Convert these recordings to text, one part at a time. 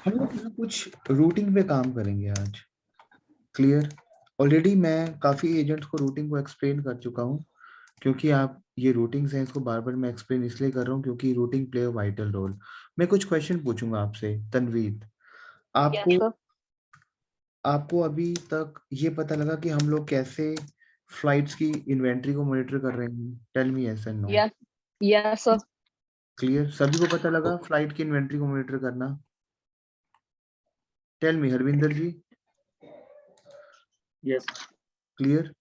हम लोग ना कुछ रूटिंग पे काम करेंगे आज। क्लियर? ऑलरेडी मैं काफी एजेंट्स को रूटिंग को एक्सप्लेन कर चुका हूँ, क्योंकि आप ये रूटिंग्स हैं, इसको बार बार मैं एक्सप्लेन इसलिए कर रहा हूँ क्योंकि routing play a vital role. मैं कुछ क्वेश्चन पूछूंगा आपसे। तनवीर, यस आपको सर। आपको अभी तक ये पता लगा कि हम लोग कैसे फ्लाइट्स की इन्वेंट्री को मॉनिटर कर रहे हैं? Tell me yes and no. Yes yes sir. Clear? सभी को पता लगा फ्लाइट की इन्वेंट्री को मॉनिटर करना? Tell me Harvinder ji. Yes. Clear?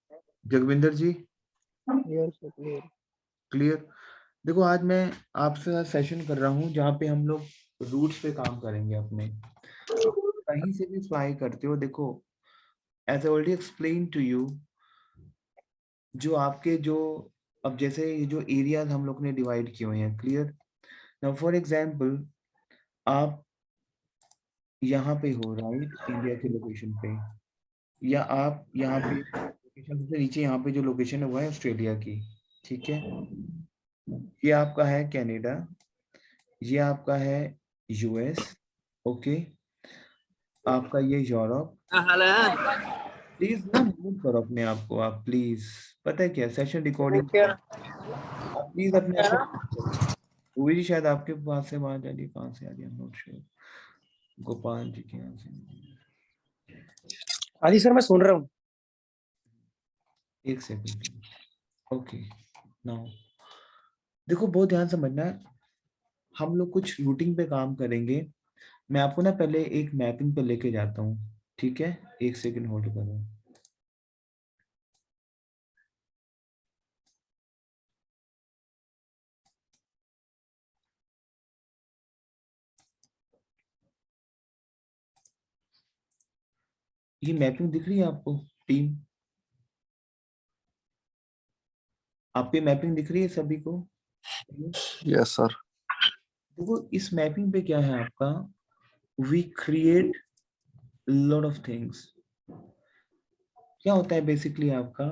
Jagvinder ji. Yes clear. Clear? देखो, आज मैं आपसे सेशन कर रहा हूँ जहाँ पे हम लोग रूट्स पे काम करेंगे अपने। कहीं से भी फ्लाई करते हो, देखो as I already explain to you, जो आपके जो अब जैसे ये जो एरियाज हम लोग ने डिवाइड किए हुए हैं। क्लियर? नाउ फॉर एग्जांपल, आप यहाँ पे हो राइट, इंडिया के लोकेशन पे, या आप यहाँ पे लोकेशन सबसे नीचे यहाँ पे जो लोकेशन है वो है ऑस्ट्रेलिया की। ठीक है? ये आपका है कनाडा, ये आपका है यूएस। ओके, आपका ये यूरोप। प्लीज ना म्यूट करो अपने आप को, आप प्लीज। पता है क्या, सेशन रिकॉर्डिंग, आप प्लीज अपने आप को। वो जी शायद आपके पास से आवाज आ रही है, कहाँ से आ रही है, नॉट श्योर। गोपाल जी के यहाँ से। हाँ जी सर, मैं सुन रहा हूँ। एक सेकंड। ओके, नाउ देखो बहुत ध्यान से समझना है, हम लोग कुछ रूटिंग पे काम करेंगे। मैं आपको ना पहले एक मैपिंग पे लेके जाता हूँ, ठीक है? एक सेकंड होल्ड करो। ये मैपिंग दिख रही है आपको टीम? आपको मैपिंग दिख रही है सभी को? Yes sir. देखो इस मैपिंग पे क्या है आपका, we create lot of things. क्या होता है बेसिकली आपका,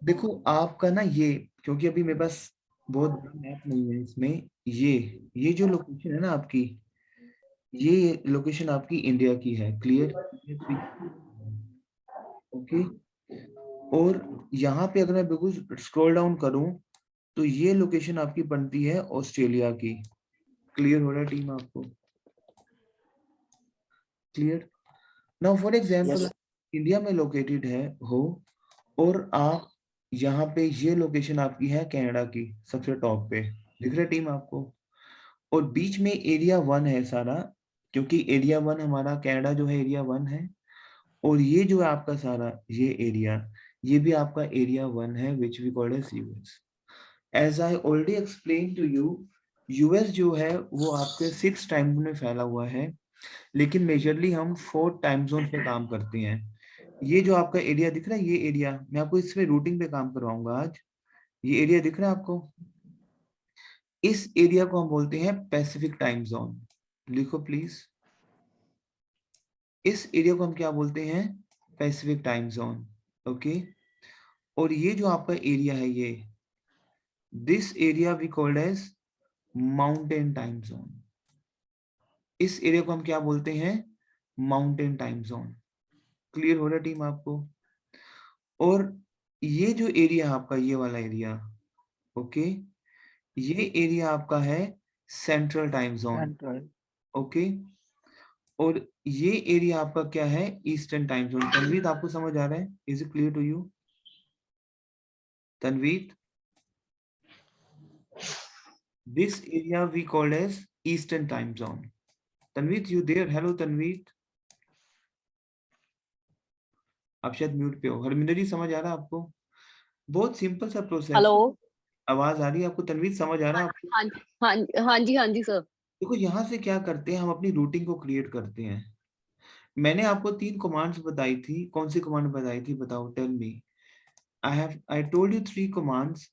देखो आपका ना ये, क्योंकि अभी मेरे पास बहुत बड़ा मैप नहीं है इसमें, ये जो लोकेशन है ना आपकी, ये लोकेशन आपकी इंडिया की है। क्लियर? ओके। और यहाँ पे अगर मैं बिल्कुल स्क्रॉल डाउन करूं तो ये लोकेशन आपकी बनती है ऑस्ट्रेलिया की। क्लियर हो रहा है टीम आपको? Clear? Now for example, India में लोकेटेड है हो, और आप यहाँ पे ये लोकेशन आपकी है कनाडा की, सबसे टॉप पे दिख रहा है टीम आपको? और बीच में एरिया 1 है सारा, क्योंकि एरिया 1 हमारा कनाडा जो है एरिया 1 है, और ये जो है आपका सारा ये एरिया, ये भी आपका एरिया 1 है, which we called as US. As I already explain to you, US जो है वो आपके 6 टाइम में फैला हुआ है, लेकिन मेजरली हम 4 टाइम जोन पे काम करते हैं। ये जो आपका एरिया दिख रहा है, ये एरिया मैं आपको इसमें रूटिंग पे काम करवाऊंगा आज। ये एरिया दिख रहा है आपको? इस एरिया को हम बोलते हैं पैसिफिक टाइम जोन। लिखो प्लीज, इस एरिया को हम क्या बोलते हैं? Pacific time Zone. ओके। और ये जो आपका एरिया है, ये this area we called as Mountain Time Zone. इस एरिया को हम क्या बोलते हैं? Mountain Time zone. क्लियर हो रहा है टीम आपको? और ये जो एरिया है आपका, ये वाला एरिया, ओके, ये एरिया आपका है सेंट्रल टाइम जोन। ओके। और ये एरिया आपका क्या है? Eastern time zone. तनवीर आपको समझ आ रहा है? Is it clear to you? Tanveer, this area we called as eastern time zone. Tanveer, you there? Hello Tanveer, आप शायद म्यूट पे हो। हरमिंदर जी समझ आ रहा है आपको? बहुत सिंपल सा प्रोसेस। हेलो। आवाज आ रही है आपको? तनवीर समझ आ रहा है आपको? हाँ हाँ जी सर। देखो यहाँ से क्या करते हैं, हम अपनी रूटिंग को क्रिएट करते हैं। मैंने आपको 3 कमांड्स बताई थी, कौन सी कमांड बताई थी बताओ? Tell me. I told you 3 commands.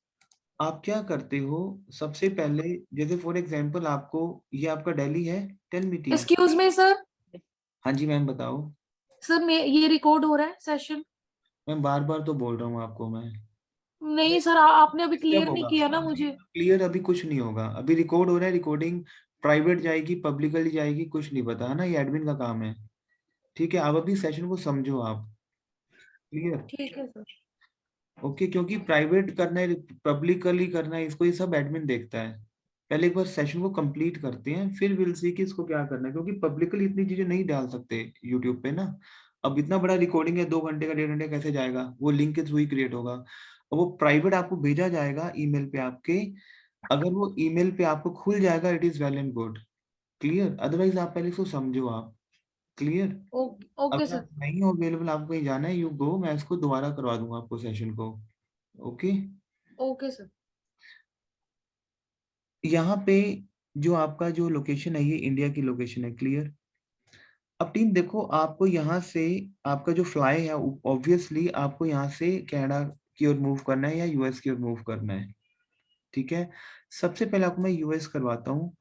आप क्या करते हो सबसे पहले, जैसे फॉर एग्जांपल आपको, ये आपका दिल्ली है, tell me team. Excuse me sir. हाँ जी मैम बताओ। सर मैं ये रिकॉर्ड हो रहा है सेशन? मैं बार बार तो बोल रहा हूँ आपको मैं। नहीं सर, आपने अभी क्लियर नहीं होगा किया ना मुझे। क्लियर? अभी कुछ नहीं होगा, अभी रिकॉर्ड हो रहा है, रिकॉर्डिंग प्राइवेट जाएगी पब्लिकली जाएगी कुछ नहीं पता है ना, ये एडमिन का काम है। ठीक है, आप अभी सेशन को समझो आप। क्लियर? ठीक है सर। ओके, क्योंकि प्राइवेट करना है पब्लिकली करना है इसको ये सब एडमिन देखता है। पहले एक बार सेशन को कंप्लीट करते हैं फिर विल सी कि इसको क्या करना है, क्योंकि पब्लिकली इतनी चीजें नहीं डाल सकते यूट्यूब पे ना। अब इतना बड़ा रिकॉर्डिंग है 2 घंटे का 1.5 घंटे कैसे जाएगा, वो लिंक के थ्रू ही क्रिएट होगा और वो प्राइवेट आपको भेजा जाएगा ईमेल पे आपके। अगर वो ईमेल पे आपको खुल जाएगा it is well and good. Clear? Otherwise आप पहले इसको समझो आप। क्लियर? ओके अगर सर। नहीं हो अवेलेबल, आपको कहीं जाना है, यू गो, मैं इसको दोबारा करवा दूंगा आपको सेशन को। ओके। Okay sir. यहाँ पे जो आपका जो लोकेशन है ये इंडिया की लोकेशन है। क्लियर? अब टीम देखो, आपको यहाँ से आपका जो फ्लाई है ऑब्वियसली आपको यहाँ से कनाडा की ओर मूव करना है या यूएस की ओर मूव करना है। ठीक है, सबसे पहले आपको मैं यूएस करवाता हूँ।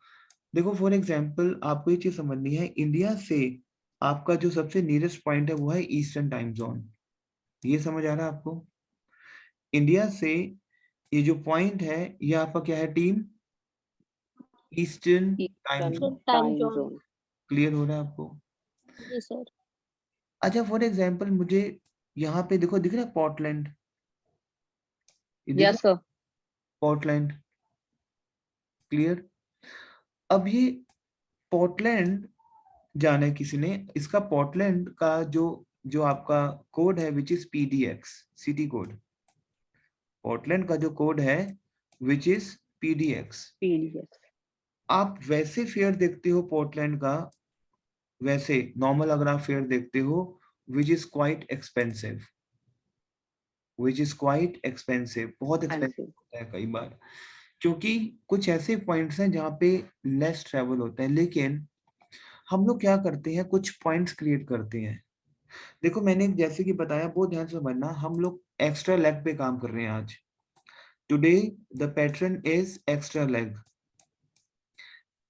देखो फॉर एग्जांपल आपको ये चीज समझनी है, इंडिया से आपका जो सबसे नियरेस्ट पॉइंट है वो है ईस्टर्न टाइम जोन। ये समझ आ रहा है आपको? इंडिया से ये जो पॉइंट है ये आपका क्या है team? Eastern time zone. Time zone. Clear हो रहा है आपको? जी सर। अच्छा फॉर एग्जांपल मुझे यहाँ पे देखो दिख रहा है पोर्टलैंड, ये दिख रहा यस है सर। पोर्टलैंड। क्लियर? अब ये पोर्टलैंड जाना है किसी ने, इसका पोर्टलैंड का जो जो आपका कोड है which is PDX city code. Portland का जो कोड है विच इज पीडीएक्स। पीडीएफ। आप वैसे फेयर देखते हो पोर्टलैंड का, वैसे नॉर्मल अगर आप फेयर देखते हो which is quite expensive, which is quite expensive, बहुत एक्सपेंसिव होता है कई बार, क्योंकि कुछ ऐसे पॉइंट्स हैं जहाँ पे लेस ट्रेवल होता है। लेकिन हम लोग क्या करते हैं, कुछ पॉइंट्स क्रिएट करते हैं। देखो मैंने जैसे कि बताया, बहुत ध्यान से समझना, हम लोग एक्स्ट्रा लेग पे काम कर रहे हैं आज। Today the pattern is extra leg.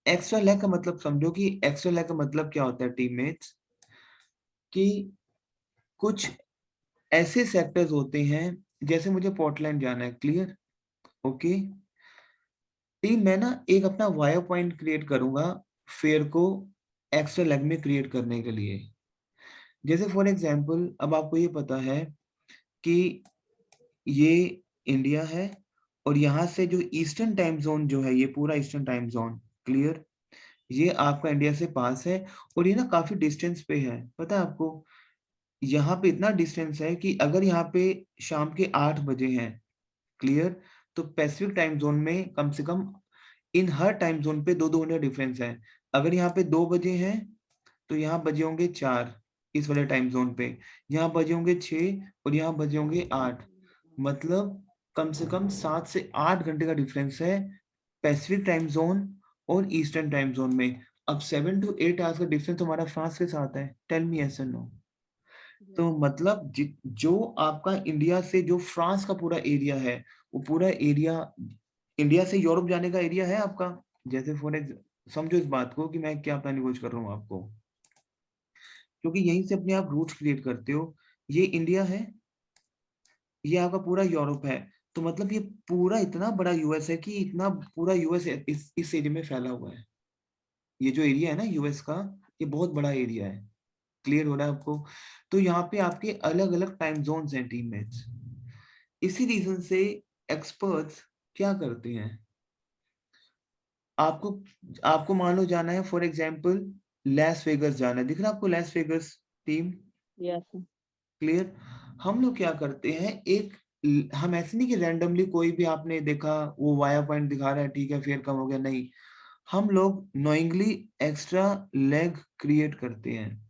Extra leg का मतलब समझो कि एक्स्ट्रा लेग का मतलब क्या होता है टीममेट्स, कि कुछ ऐसे सेक्टर्स होते हैं, जैसे मुझे पोर्टलैंड जाना है। क्लियर? ओके टीम, मैं ना एक अपना वायर पॉइंट क्रिएट करूंगा फेयर को एक्स्ट्रा लेग में क्रिएट करने के लिए। जैसे फॉर एग्जांपल अब आपको ये पता है कि ये इंडिया है और यहाँ से जो ईस्टर्न टाइम जोन जो है ये पूरा ईस्टर्न टाइम जोन। क्लियर? ये आपका इंडिया से पास है और ये ना काफी डिस्टेंस पे है, पता है आपको? यहाँ पे इतना डिस्टेंस है कि अगर यहाँ पे शाम के 8 बजे हैं, क्लियर, तो पैसिफिक टाइम जोन में कम से कम इन हर टाइम जोन पे 2-2 घंटे डिफरेंस है। अगर यहाँ पे 2 बजे हैं तो यहाँ बजे होंगे 4 इस वाले टाइम जोन पे, यहाँ बजे होंगे 6 और यहाँ बजे होंगे 8। मतलब कम से कम 7 से 8 घंटे का डिफरेंस है पैसिफिक टाइम जोन और ईस्टर्न टाइम जोन में। अब 7 to 8 आवर्स का डिफरेंस हमारा फ्रांस के साथ है। टेल मी यस और नो। तो मतलब जो आपका इंडिया से जो फ्रांस का पूरा एरिया है, वो पूरा एरिया इंडिया से यूरोप जाने का एरिया है आपका। जैसे समझो इस बात को कि मैं क्या बताने की कोशिश कर रहा हूँ आपको, क्योंकि यहीं से अपने आप रूट्स क्रिएट करते हो। ये इंडिया है, ये आपका पूरा यूरोप है, तो मतलब ये पूरा इतना बड़ा यूएस है कि इतना पूरा यूएस इस एरिया में फैला हुआ है। ये जो एरिया है ना यूएस का, ये बहुत बड़ा एरिया है। क्लियर हो रहा है आपको? तो यहाँ पे आपके अलग अलग टाइम जोन्स हैं टीममेट्स। इसी रीजन से एक्सपर्ट्स क्या करते हैं, आपको आपको मान लो जाना है फॉर एग्जांपल लैस वेगस जाना है, दिख रहा है आपको lace vagus team? Yes. Clear? हम लोग क्या करते हैं, हम ऐसे नहीं कि रैंडमली कोई भी आपने देखा वो वाया पॉइंट दिखा रहा है ठीक है फेयर कम हो गया, नहीं, हम लोग नोइंगली एक्स्ट्रा लेग क्रिएट करते हैं।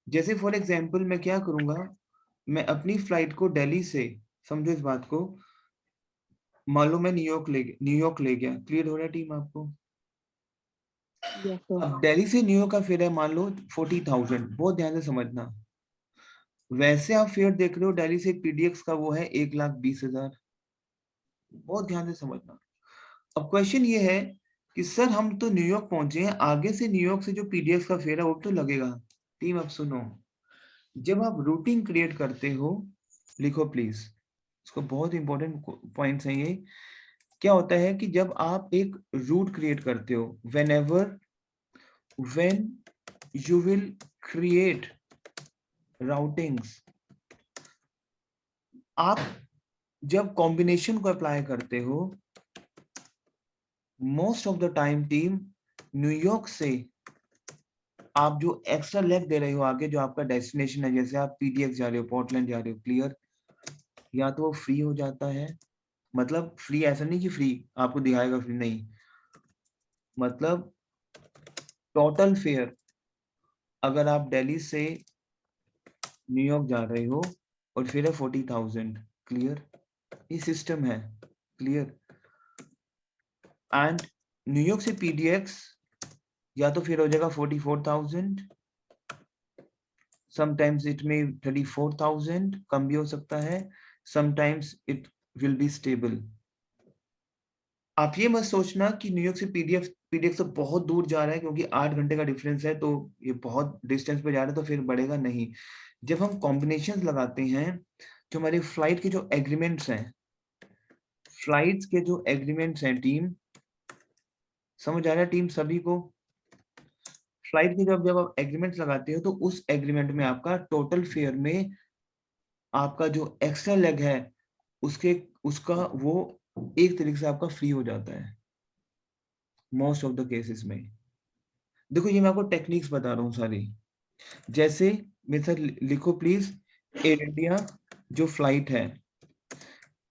जैसे फॉर एग्जांपल मैं क्या करूंगा, मैं अपनी फ्लाइट को दिल्ली से, समझो इस बात को, मान लो मैं न्यूयॉर्क ले गया। क्लियर हो रहा है टीम आपको? Yes sir. अब दिल्ली से न्यूयॉर्क का फेयर है मान लो 40,000, बहुत ध्यान से समझना। वैसे आप फेयर देख रहे हो दिल्ली से पीडीएक्स का वो है 1,20,000, बहुत ध्यान से समझना। अब क्वेश्चन ये है कि सर हम तो न्यूयॉर्क पहुंचे हैं, आगे से न्यूयॉर्क से जो पीडीएक्स का फेयर है वो तो लगेगा। टीम अब सुनो, जब आप रूटिंग क्रिएट करते हो, लिखो प्लीज, इसको बहुत इंपॉर्टेंट पॉइंट्स हैं ये। क्या होता है कि जब आप एक रूट क्रिएट करते हो, when you will create routings, आप जब कॉम्बिनेशन को अप्लाई करते हो, most of the time team, New York से आप जो एक्स्ट्रा लेग दे रहे हो आगे, जो आपका डेस्टिनेशन है, जैसे आप पीडीएक्स जा रहे हो, पोर्टलैंड जा रहे हो, क्लियर, या तो वो फ्री हो जाता है, मतलब फ्री ऐसा नहीं कि फ्री आपको दिखाएगा फ्री, नहीं, मतलब टोटल फेयर, अगर आप दिल्ली से न्यूयॉर्क जा रहे हो और फिर है 40,000, क्लियर, ये सिस्टम है, क्लियर, एंड न्यूयॉर्क से पीडीएक्स या तो फिर हो जाएगा 44,000, समटाइम्स इट में 34,000, कम भी हो सकता है, sometimes it will be stable. आप ये मत सोचना कि न्यूयॉर्क से पीडीएक्स तो बहुत दूर जा रहा है क्योंकि 8 घंटे का डिफरेंस है तो ये बहुत डिस्टेंस पे जा रहा है तो फिर बढ़ेगा, नहीं। जब हम कॉम्बिनेशंस लगाते हैं, जो हमारे फ्लाइट के जो एग्रीमेंट्स हैं, फ्लाइट्स के जो एग्रीमेंट्स हैं टीम, समझ आ रहा है टीम सभी को? फ्लाइट के जब आप एग्रीमेंट्स लगाते हो तो उस एग्रीमेंट में आपका टोटल फेयर में आपका जो एक्स्ट्रा लेग है उसका वो एक तरीके से आपका फ्री हो जाता है मोस्ट ऑफ द केसेस में। देखो ये मैं आपको टेक्निक्स बता रहा हूँ सारी, जैसे मेरे साथ लिखो प्लीज, एयर इंडिया जो फ्लाइट है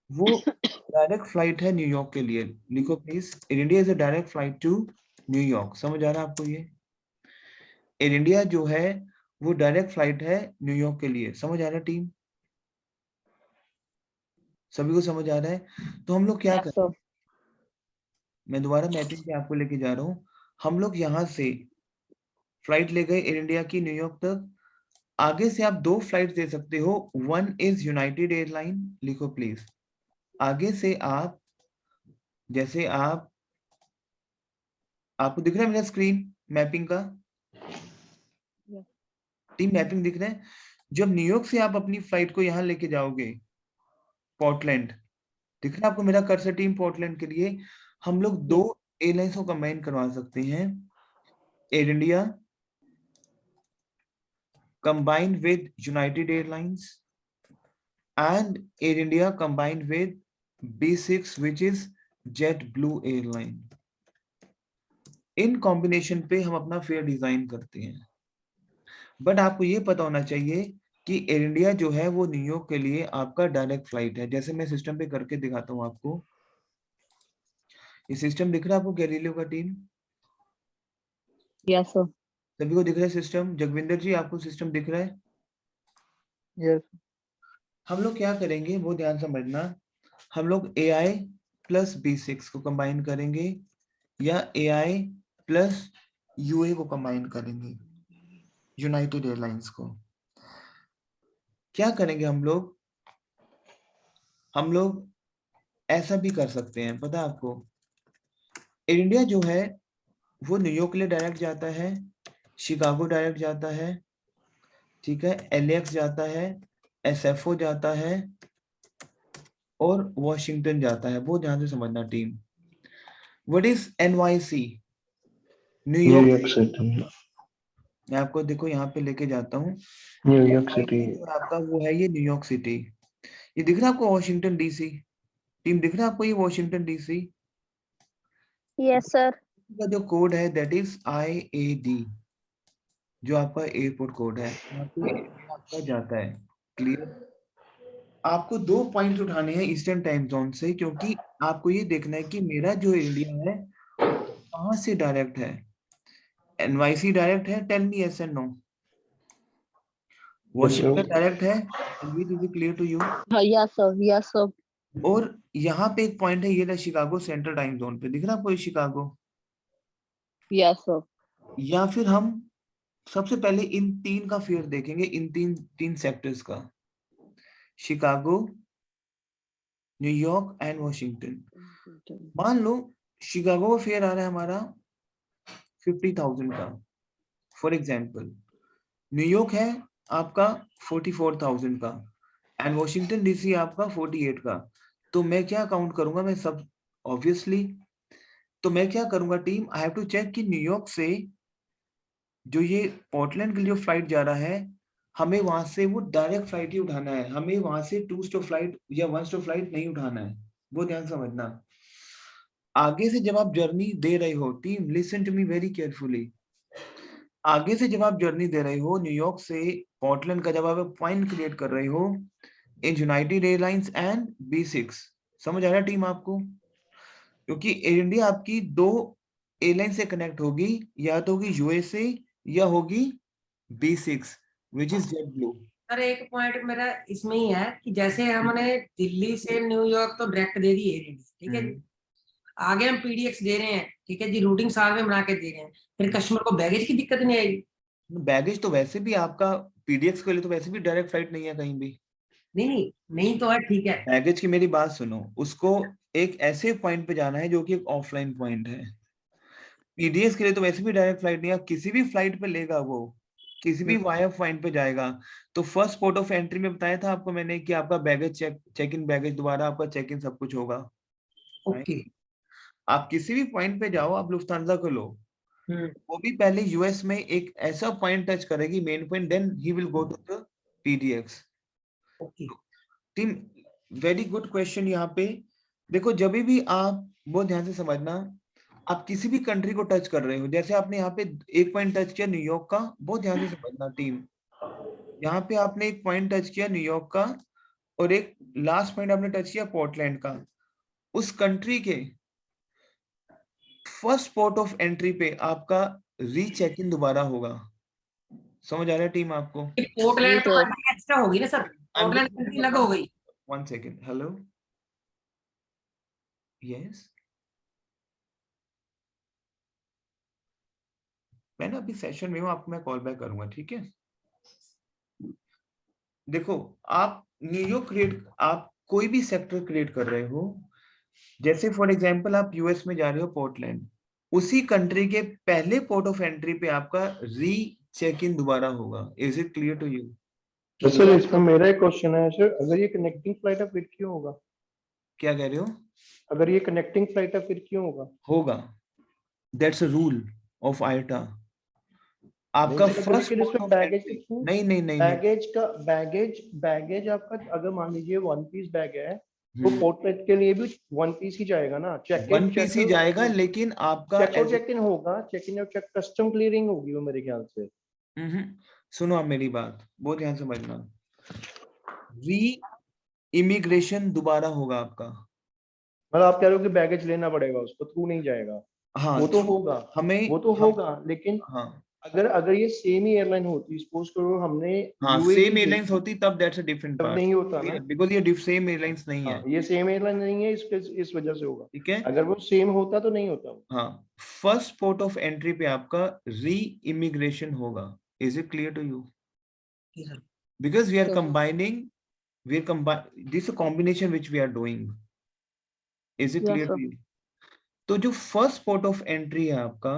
वो डायरेक्ट फ्लाइट है न्यूयॉर्क के लिए, लिखो please, Air India is a direct flight to New York, समझ आ रहा है आपको? ये एयर इंडिया जो है वो डायरेक्ट फ्लाइट है न्यूयॉर्क के लिए, समझ आ रहा है टीम? सभी को समझ आ रहा है? तो हम लोग क्या Yes, करें, sir. मैं दोबारा मैपिंग पे आपको लेके जा रहा हूँ। हम लोग यहाँ से फ्लाइट ले गए एयर इंडिया की न्यूयॉर्क तक, आगे से आप 2 फ्लाइट दे सकते हो, वन इज यूनाइटेड एयरलाइन, लिखो प्लीज, आगे से आप, जैसे आपको दिख रहा है मेरा स्क्रीन मैपिंग का? Yeah. टीम मैपिंग दिख रहा है? जब न्यूयॉर्क से आप अपनी फ्लाइट को यहाँ लेके जाओगे पोर्टलैंड, दिख रहा है आपको मेरा कर्सर टीम? पोर्टलैंड के लिए हम लोग 2 एयरलाइंस को कंबाइन करवा सकते हैं, air India combined with United Airlines and Air India combined with B6 which is JetBlue airline। In combination पे हम अपना फेयर डिजाइन करते हैं, बट आपको ये पता होना चाहिए कि एयर इंडिया जो है वो न्यूयॉर्क के लिए आपका डायरेक्ट फ्लाइट है। जैसे मैं सिस्टम पे करके दिखाता हूँ आपको, ये सिस्टम दिख रहा है आपको गैलीलियो का टीम? Yes, sir. सभी को दिख रहा है सिस्टम? जगविंदर जी आपको सिस्टम दिख रहा है? Yes. हम लोग क्या करेंगे वो ध्यान समझना, हम लोग AI प्लस B6 को कंबाइन करेंगे या AI प्लस UA को कंबाइन करेंगे, यूनाइटेड एयरलाइंस को। क्या करेंगे हम लोग ऐसा भी कर सकते हैं, पता है आपको? एयर इंडिया जो है वो न्यूयॉर्क के लिए डायरेक्ट जाता है, शिकागो डायरेक्ट जाता है, ठीक है, LAX जाता है, SFO जाता है और वॉशिंगटन जाता है। वो ध्यान से समझना team. What is NYC? New York. City. मैं आपको देखो यहाँ पे लेके जाता हूँ, न्यूयॉर्क सिटी। जो आपका वो है ये न्यूयॉर्क सिटी। ये दिख रहा है आपको वॉशिंगटन DC? टीम दिख रहा है आपको ये वॉशिंगटन DC Yes, sir. का जो कोड है दैट इज IAD, जो आपका एयरपोर्ट कोड है, यहाँ पे आपका जाता है, क्लियर? आपको 2 पॉइंट्स उठाने हैं ईस्टर्न टाइम जोन से, क्योंकि आपको ये देखना है कि मेरा जो इंडिया है कहाँ से डायरेक्ट है। NYC डायरेक्ट है, tell me yes and no। Washington direct है, is clear to you? Yes, sir. Yes, sir. और यहाँ पे एक पॉइंट है, ये रहा शिकागो सेंट्रल टाइम जोन पे, दिख रहा है आपको ये शिकागो? Yes, sir. या फिर हम सबसे पहले इन 3 का फेयर देखेंगे, इन तीन सेक्टर्स का, शिकागो, न्यूयॉर्क एंड वॉशिंगटन। मान लो शिकागो का फेयर आ रहा है हमारा 50,000 का, फॉर एग्जाम्पल। न्यूयॉर्क है आपका 44,000 का, एंड वॉशिंगटन डीसी आपका 48 का। तो मैं क्या काउंट करूंगा, मैं सब ऑब्वियसली, तो मैं क्या करूंगा team, I have to check कि न्यूयॉर्क से जो ये पोर्टलैंड के लिए जो फ्लाइट जा रहा है, हमें वहां से वो डायरेक्ट फ्लाइट ही उठाना है, हमें वहां से 2 स्टॉप फ्लाइट या 1 स्टॉप फ्लाइट नहीं उठाना है, वो ध्यान समझना। आगे से जब आप जर्नी दे रहे हो team, listen to me very carefully, आगे से जब आप जर्नी दे रहे हो न्यूयॉर्क से पोर्टलैंड का, जब आप पॉइंट क्रिएट कर रहे हो in United airlines and B6, समझ आ रहा है टीम आपको? क्योंकि एयर इंडिया आपकी 2 एयरलाइन से कनेक्ट होगी, या तो होगी यूएसए या होगी B6 which is jet blue. Sir एक पॉइंट मेरा इसमें ही है कि जैसे हमने दिल्ली से न्यूयॉर्क तो डायरेक्ट दे दी एयर इंडिया, ठीक है जी, आगे हम PDX दे रहे हैं, ठीक है जी, रूटिंग साथ में बना के दे रहे हैं, फिर कस्टमर को बैगेज की दिक्कत नहीं आएगी? बैगेज तो वैसे भी आपका PDX के लिए तो वैसे भी डायरेक्ट फ्लाइट नहीं है कहीं भी। नहीं तो है, ठीक है। बैगेज की मेरी बात सुनो, उसको एक ऐसे पॉइंट पे जाना है जो कि एक ऑफलाइन पॉइंट है। PDX के लिए तो वैसे भी डायरेक्ट फ्लाइट नहीं है, किसी भी फ्लाइट पे लेगा वो, किसी भी वाया पॉइंट पे जाएगा। तो फर्स्ट पोर्ट ऑफ एंट्री में बताया था आपको मैंने कि आपका बैगेज चेक इन बैगेज दोबारा आपका चेक इन सब कुछ होगा। ओके। आप किसी भी पॉइंट पे जाओ, आप लुफ्तांजा को लो, वो भी पहले यूएस में एक ऐसा पॉइंट टच करेगी, main point, then he will go to the PDX। Okay. Team very good question. यहाँ पे देखो, जब भी आप बहुत ध्यान से समझना, आप किसी भी कंट्री को टच कर रहे हो, जैसे आपने यहाँ पे एक पॉइंट टच किया न्यूयॉर्क का, बहुत ध्यान से समझना टीम, यहाँ पे आपने एक पॉइंट टच किया न्यूयॉर्क का और एक लास्ट पॉइंट आपने टच किया पोर्टलैंड का, उस कंट्री के फर्स्ट पोर्ट ऑफ एंट्री पे आपका रीचेक इन दोबारा होगा। समझ आ रहा है टीम आपको? पोर्टलैंड जी तो सर। एक्स्ट्रा होगी ना सर, पोर्टलैंड कंट्री अलग हो गई। 1 सेकेंड, हेलो, यस, मैं ना अभी सेशन में हूँ, आपको मैं कॉल बैक करूंगा, ठीक है? देखो, आप न्यूयॉर्क क्रिएट, आप कोई भी सेक्टर क्रिएट कर रहे हो, जैसे फॉर एग्जांपल आप यूएस में जा रहे हो पोर्टलैंड, उसी कंट्री के पहले पोर्ट ऑफ एंट्री पे आपका री चेक इन दोबारा होगा। Is it clear to you? तो सर इसमें मेरा एक क्वेश्चन है सर, अगर ये कनेक्टिंग फ्लाइट है फिर क्यों होगा? क्या कह रहे हो? अगर ये कनेक्टिंग फ्लाइट है फिर क्यों होगा? That's a rule of आईटा। आपका फर्स्ट पोर्ट ऑफ एंट्री, नहीं नहीं नहीं नहीं, बैगेज आपका अगर मान लीजिए 1 पीस बैग है तो पोर्टलेट के लिए भी 1 पीस ही जाएगा ना, चेक इन 1 पीस ही जाएगा, लेकिन आपका चेक इन होगा, चेक इन और चेक कस्टम क्लियरिंग होगी वो मेरे ख्याल से। सुनो आप मेरी बात, बहुत ध्यान समझना, री इमिग्रेशन दोबारा होगा आपका। मतलब आप कह रहे हो कि बैगेज लेना पड़ेगा, उसको थ्रू नहीं जाएगा? हाँ, वो तो होगा, हमें, वो तो होगा, लेकिन हाँ अगर ये सेम ही एयरलाइन होती, सपोज करो हमने हाँ, UAE सेम की एयरलाइंस भेजी, होती तब दैट्स अ डिफरेंट तब पार्ट, नहीं होता ना। बिकॉज़ ये सेम एयरलाइंस नहीं है, हाँ, ये सेम एयरलाइन नहीं है, इस वजह से होगा। ठीक है? अगर वो सेम होता तो नहीं होता। हाँ, फर्स्ट पोर्ट ऑफ एंट्री पे आपका री इमिग्रेशन होगा। Is it clear to you? Because we are Yes. combining, this is a combination which we are doing. Is it Yes, clear sir. to you? तो जो फर्स्ट पोर्ट ऑफ एंट्री है आपका,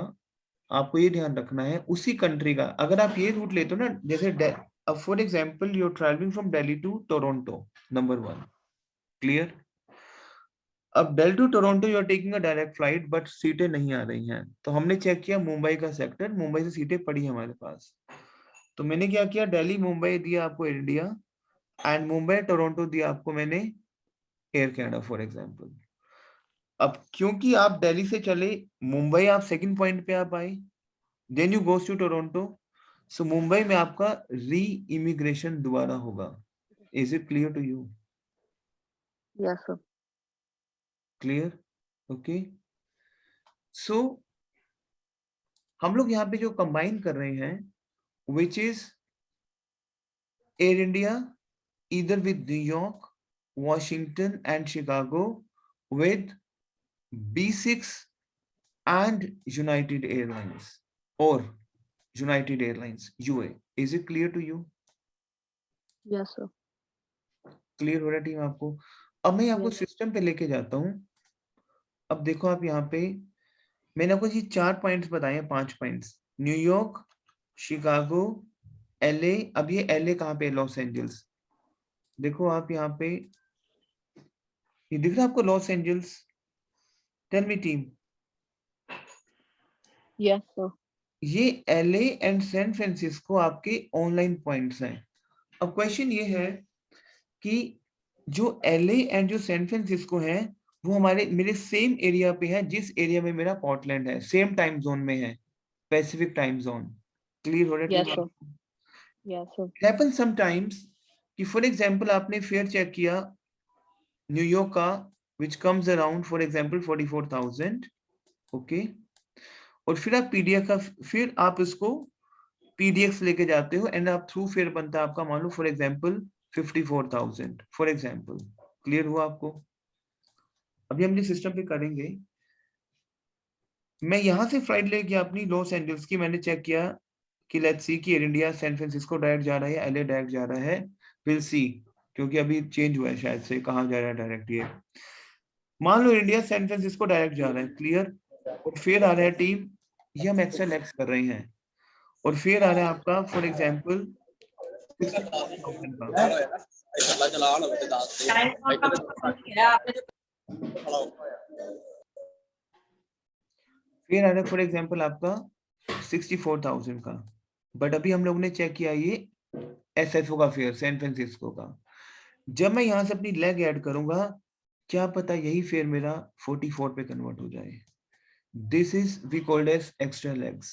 आपको ये ध्यान रखना है उसी कंट्री का। अगर आप ये रूट लेते हो ना, जैसे for example you are travelling from Delhi to Toronto, number 1, clear? अब Delhi to Toronto you are taking a direct flight, but सीटें नहीं आ रही हैं, तो हमने चेक किया मुंबई का सेक्टर, मुंबई से सीटें पड़ी हमारे पास, तो मैंने क्या किया, दिल्ली मुंबई दिया आपको air India, and Mumbai Toronto दिया आपको मैंने एयर कनाडा फॉर एग्जांपल। अब क्योंकि आप दिल्ली से चले मुंबई, आप सेकंड पॉइंट पे आप आए, then you goes to Toronto, so Mumbai में आपका री इमिग्रेशन दोबारा होगा। Is it clear to you? Yes, sir. Clear? Okay, so हम लोग यहाँ पे जो कंबाइन कर रहे हैं, which is Air India either with New York, Washington and Chicago, with B6 and United Airlines, or United Airlines UA. Is it clear to you? Yes, sir. Clear हो रहा है टीम आपको? अब मैं आपको Yes. सिस्टम पे लेके जाता हूँ। अब देखो आप यहाँ पे, मैंने आपको ये 4 पॉइंट्स बताए हैं, 5 पॉइंट्स, न्यूयॉर्क, शिकागो, LA। अब ये LA कहाँ पे? Los Angeles. देखो आप यहाँ पे ये दिख रहा है आपको Los Angeles? Tell me team, Yes, sir. ये LA एंड सैन फ्रांसिस्को आपके ऑनलाइन पॉइंट्स हैं। अब क्वेश्चन ये है कि जो LA एंड जो सैन फ्रांसिस्को हैं वो हमारे मेरे सेम एरिया पे है जिस एरिया में मेरा पोर्टलैंड है, सेम टाइम जोन में है, पैसिफिक टाइम जोन। क्लियर हो रहा है Yes, team? sir. Yes, sir. It happens sometimes कि फॉर एग्जांपल आपने फेयर चेक किया न्यूयॉर्क का which comes around for example 44,000, okay, और फिर आप पीडीएफ का फिर आप इसको पीडीएफ लेके जाते हो एंड आप थ्रू फेयर बनता है आपका मान लो for example 54,000 for example. Clear हुआ आपको? अभी हम जिस सिस्टम पे करेंगे, मैं यहां से फ्लाइट लेके अपनी लॉस एंजल्स की मैंने चेक किया कि लेट्स सी कि Air India San Francisco direct जा रहा है, LA डायरेक्ट जा रहा है, विल सी, क्योंकि अभी चेंज हुआ है शायद से कहाँ जा रहा है डायरेक्ट। ये मान लो इंडिया सैन फ्रांसिस्को डायरेक्ट जा रहा है, क्लियर, और फिर आ रहा है टीम, ये हम एक्सेल एक्स कर रहे हैं, और फिर आ रहा है आपका फॉर एग्जांपल 64,000 का, टाइम जोन का मतलब समझ गया आपने जो फिर आ रहा है फॉर एग्जांपल आपका 64,000 का। बट अभी हम लोग ने चेक किया ये SFO का फेयर सैन फ्रांसिस्को का। जब मैं यहाँ से अपनी लेग ऐड करूंगा, क्या पता यही फेयर मेरा 44 पे कन्वर्ट हो जाए। This is we called as extra legs.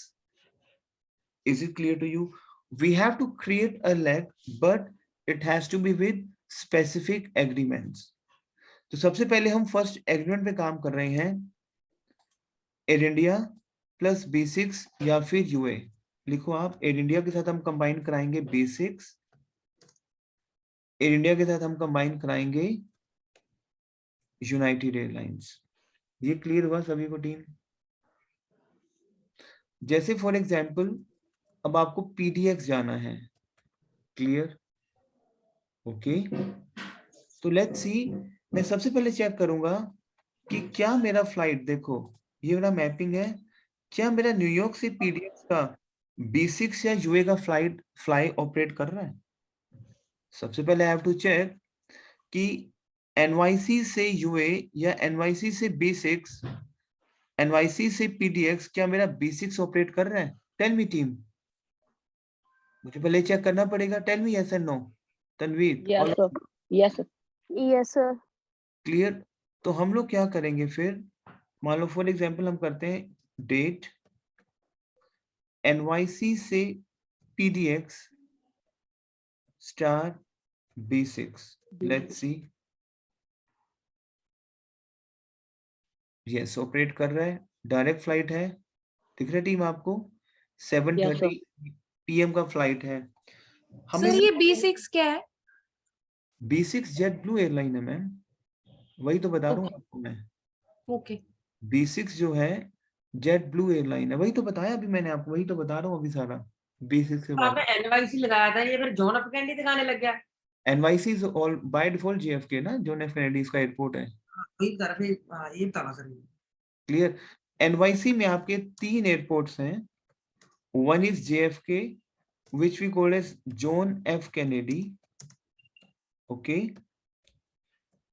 Is it clear to you? We have to create a leg but it has to be with specific agreements. तो सबसे पहले हम फर्स्ट एग्रीमेंट पे काम कर रहे हैं, एयर इंडिया प्लस B6 या फिर यूए। लिखो आप, एयर इंडिया के साथ हम कंबाइन कराएंगे B6, एयर इंडिया के साथ हम कंबाइन कराएंगे यूनाइटेड एयरलाइंस। ये क्लियर हुआ सभी को टीम? जैसे फॉर एग्जांपल अब आपको PDX जाना है, क्लियर, ओके, तो लेट्स सी, मैं सबसे पहले चेक करूंगा कि क्या मेरा फ्लाइट, देखो ये मेरा मैपिंग है, क्या मेरा न्यूयॉर्क से PDX का B6 या यूए का फ्लाई ऑपरेट कर रहा है? सबसे पहले आई हैव टू चेक कि NYC से यूए या NYC से B6, NYC से PDX, क्या मेरा B6 ऑपरेट कर रहा है? टेल मी टीम, मुझे पहले चेक करना पड़ेगा। Tell me yes and no. Tanveer, Yes, sir. Yes, sir. Yes, sir. Clear? तो हम लोग क्या करेंगे फिर, मान लो फॉर एग्जांपल हम करते हैं डेट NYC से PDX star B6, let's see, yes operate कर रहा है, डायरेक्ट फ्लाइट है, दिख रहा है टीम आपको? 7:30 PM का फ्लाइट है। हमें सर ये B6 क्या है? B6 जेट ब्लू एयरलाइन है मैम, वही तो बता रहा हूँ आपको मैं। ओके B6 जो है जेट ब्लू एयरलाइन है, वही तो बताया अभी मैंने आपको, वही तो बता रहा हूँ अभी सारा B6 के बारे आपने NYC लगाया था, ये फिर जॉन एफ कैनेडी दिखाने लग गया। में। NYC is all by default JFK ना, जॉन एफ कैनेडी का एयरपोर्ट है, वही तरफ ये बता सर। क्लियर? NYC में आपके 3 एयरपोर्ट्स हैं, one is JFK which we call as John F Kennedy, okay,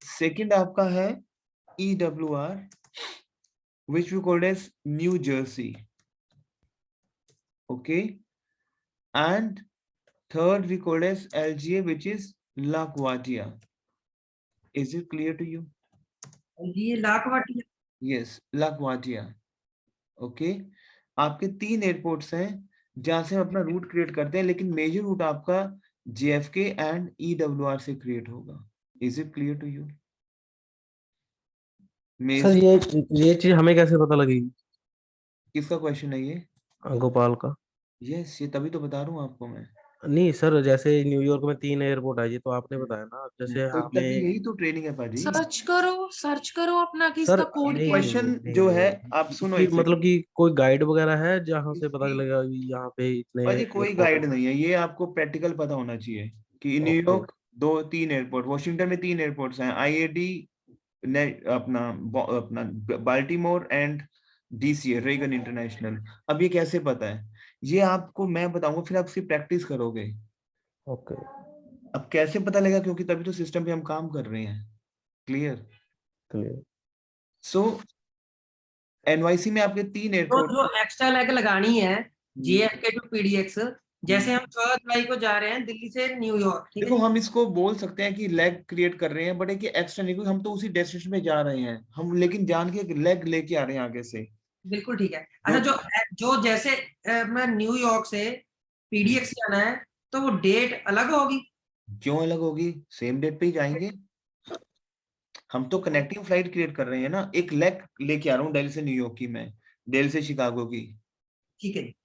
second आपका है EWR which we call as New Jersey, okay, and third we call as LGA which is LaGuardia. Is it clear to you? ये लाखवाटी Yes, LaGuardia, okay. आपके 3 airports हैं जहां से हम अपना root create करते हैं, लेकिन मेजर रूट आपका JFK एंड EWR से क्रिएट होगा। Is it clear to you? Sir ये चीज हमें कैसे पता लगेगी? किसका क्वेश्चन है ये? गोपाल का। यस, ये तभी तो बता रहा हूँ आपको मैं। नहीं सर, जैसे न्यूयॉर्क में 3 एयरपोर्ट है, ये तो आपने बताया ना, जैसे तो आपने तभी यही तो ट्रेनिंग है पाजी। सर्च करो अपना कि सर इसका कोड नहीं, क्या है। क्वेश्चन जो है आप सुनो कि एक मतलब कि कोई गाइड वगैरह है जहाँ से पता इसकी- चलेगा कि यहाँ पे इतने पाजी कोई एयरपोर्ट गाइड है? नहीं है, ये आपको प्रैक्टिकल पता होना चाहिए कि न्यूयॉर्क 2-3 एयरपोर्ट, वॉशिंगटन में 3 एयरपोर्ट्स हैं, IAD अपना Baltimore and DCA Reagan international. अब ये कैसे पता है, ये आपको मैं बताऊंगा, फिर आप उसकी प्रैक्टिस करोगे। ओके अब कैसे पता लगेगा, क्योंकि तभी तो सिस्टम पे हम काम कर रहे हैं। क्लियर? क्लियर। सो एनवाईसी में आपके 3 तो एयरपोर्ट। जो एक्स्ट्रा लेग लगानी है JFK टू PDX, जैसे हम 14 जुलाई को जा रहे हैं दिल्ली से न्यूयॉर्क, ठीक है देखो जी? हम इसको बोल सकते हैं कि लेग क्रिएट कर रहे हैं, बट एक एक्स्ट्रा नहीं, क्योंकि हम तो उसी डेस्टिनेशन में जा रहे हैं हम, लेकिन जान के एक लेग लेके आ रहे हैं आगे से। बिल्कुल ठीक है। अच्छा, जो जो जैसे मैं न्यूयॉर्क से PDX जाना है तो वो डेट अलग होगी? क्यों अलग होगी? सेम डेट पे ही जाएंगे। हम तो कनेक्टिंग फ्लाइट क्रिएट कर रहे हैं ना, एक लेग लेके आ रहा हूँ दिल्ली से न्यूयॉर्क की, मैं दिल्ली से शिकागो की। ठीक है जी।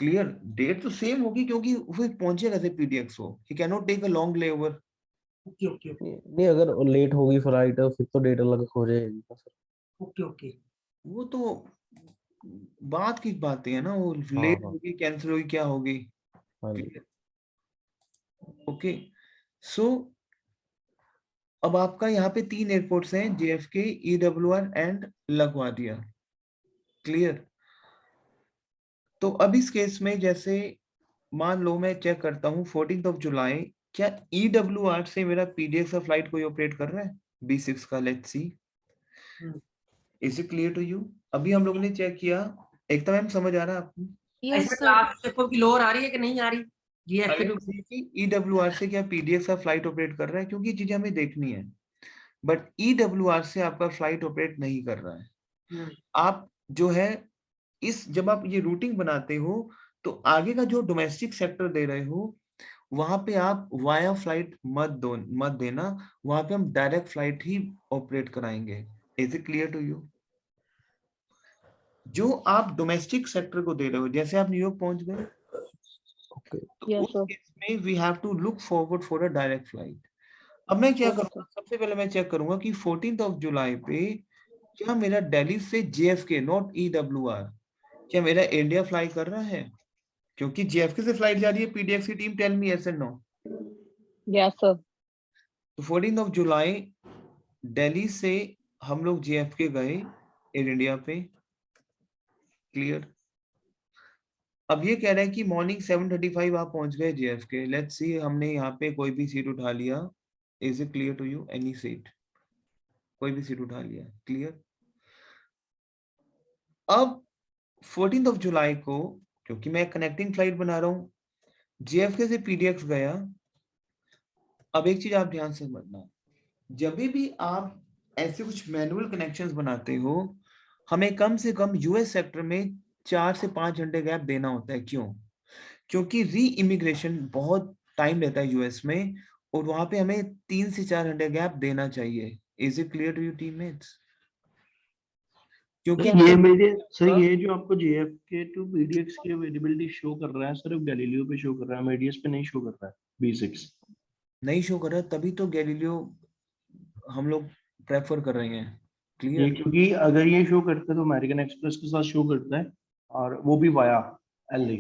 क्लियर? डेट तो सेम होगी, क्योंकि वो पहुंचेगा कैसे PDX हो, he can not take a long layover. Okay okay okay नहीं, अगर लेट होगी फ्लाइट फिर तो डेट अलग हो जाएगी ना सर। Okay okay. वो तो बात की बातें है ना, वो लेट हाँ। होगी, कैंसिल होगी, क्या होगी। हाँ जी। ओके, सो अब आपका यहाँ पे 3 एयरपोर्ट्स हैं, JFK, EWR and LaGuardia। Clear? तो अब इस केस में जैसे मान लो मैं चेक करता हूँ 14 जुलाई, क्या EWR से मेरा PDX का फ्लाइट कोई ऑपरेट कर रहा है B6 का? Let's see, is it clear to you? अभी हम लोगों ने चेक किया, एक तो मैम समझ आ रहा है आपको? यस इसमें सर। क्लास देखो कि लोअर आ रही है कि नहीं आ रही? JFK टू EWR से क्या PDX का फ्लाइट ऑपरेट कर रहा है, क्योंकि ये चीजें हमें देखनी है। बट EWR से आपका फ्लाइट ऑपरेट नहीं कर रहा है। आप जो है इस जब आप ये रूटिंग बनाते हो तो आगे का जो डोमेस्टिक सेक्टर दे रहे हो वहां पे आप वाया फ्लाइट मत देना, वहां पे हम डायरेक्ट फ्लाइट ही ऑपरेट कराएंगे। Is it clear to you? जो आप डोमेस्टिक सेक्टर को दे रहे हो, जैसे आप न्यूयॉर्क पहुंच गए ओके। तो Yes, उस sir. केस में we have to look forward for a direct flight. अब मैं क्या Okay, करूंगा, सबसे पहले मैं चेक करूंगा कि 14 जुलाई पे क्या मेरा दिल्ली से JFK नॉट EWR, क्या मेरा इंडिया फ्लाई कर रहा है? क्योंकि JFK से फ्लाइट जा रही है PDX की team, tell me yes and no. Yes, sir. तो 14 जुलाई दिल्ली से हम लोग JFK गए एयर इंडिया पे। क्लियर? अब ये कह रहा है कि मॉर्निंग 7:35 आप पहुंच गए JFK। लेट्स सी, हमने यहाँ पे कोई भी सीट उठा लिया। Is it clear to you? Any seat, कोई भी सीट उठा लिया। क्लियर? अब 14 जुलाई को, क्योंकि मैं कनेक्टिंग फ्लाइट बना रहा हूँ, JFK से PDX गया। अब एक चीज आप ध्यान से समझना, जब भी आप ऐसे कुछ मैनुअल कनेक्शंस बनाते हो, हमें कम से कम US सेक्टर में 4 से 5 घंटे गैप देना होता है। क्यों? क्योंकि री इमिग्रेशन बहुत टाइम लेता है US में, और वहां पे हमें 3 से 4 घंटे गैप देना चाहिए। Is it clear to you teammates? क्योंकि ये मेरे सर, ये जो आपको JFK टू PDX की अवेलेबिलिटी शो कर रहा है सिर्फ गैलीलियो पे शो कर रहा है, मेडियस पे नहीं शो कर रहा है B6। नहीं शो कर रहा, तभी तो गैलीलियो हम लोग प्रेफर कर रहे हैं। ये क्लियर? क्योंकि अगर ये शो करता है तो अमेरिकन एक्सप्रेस के साथ शो करता है, और वो भी via LA।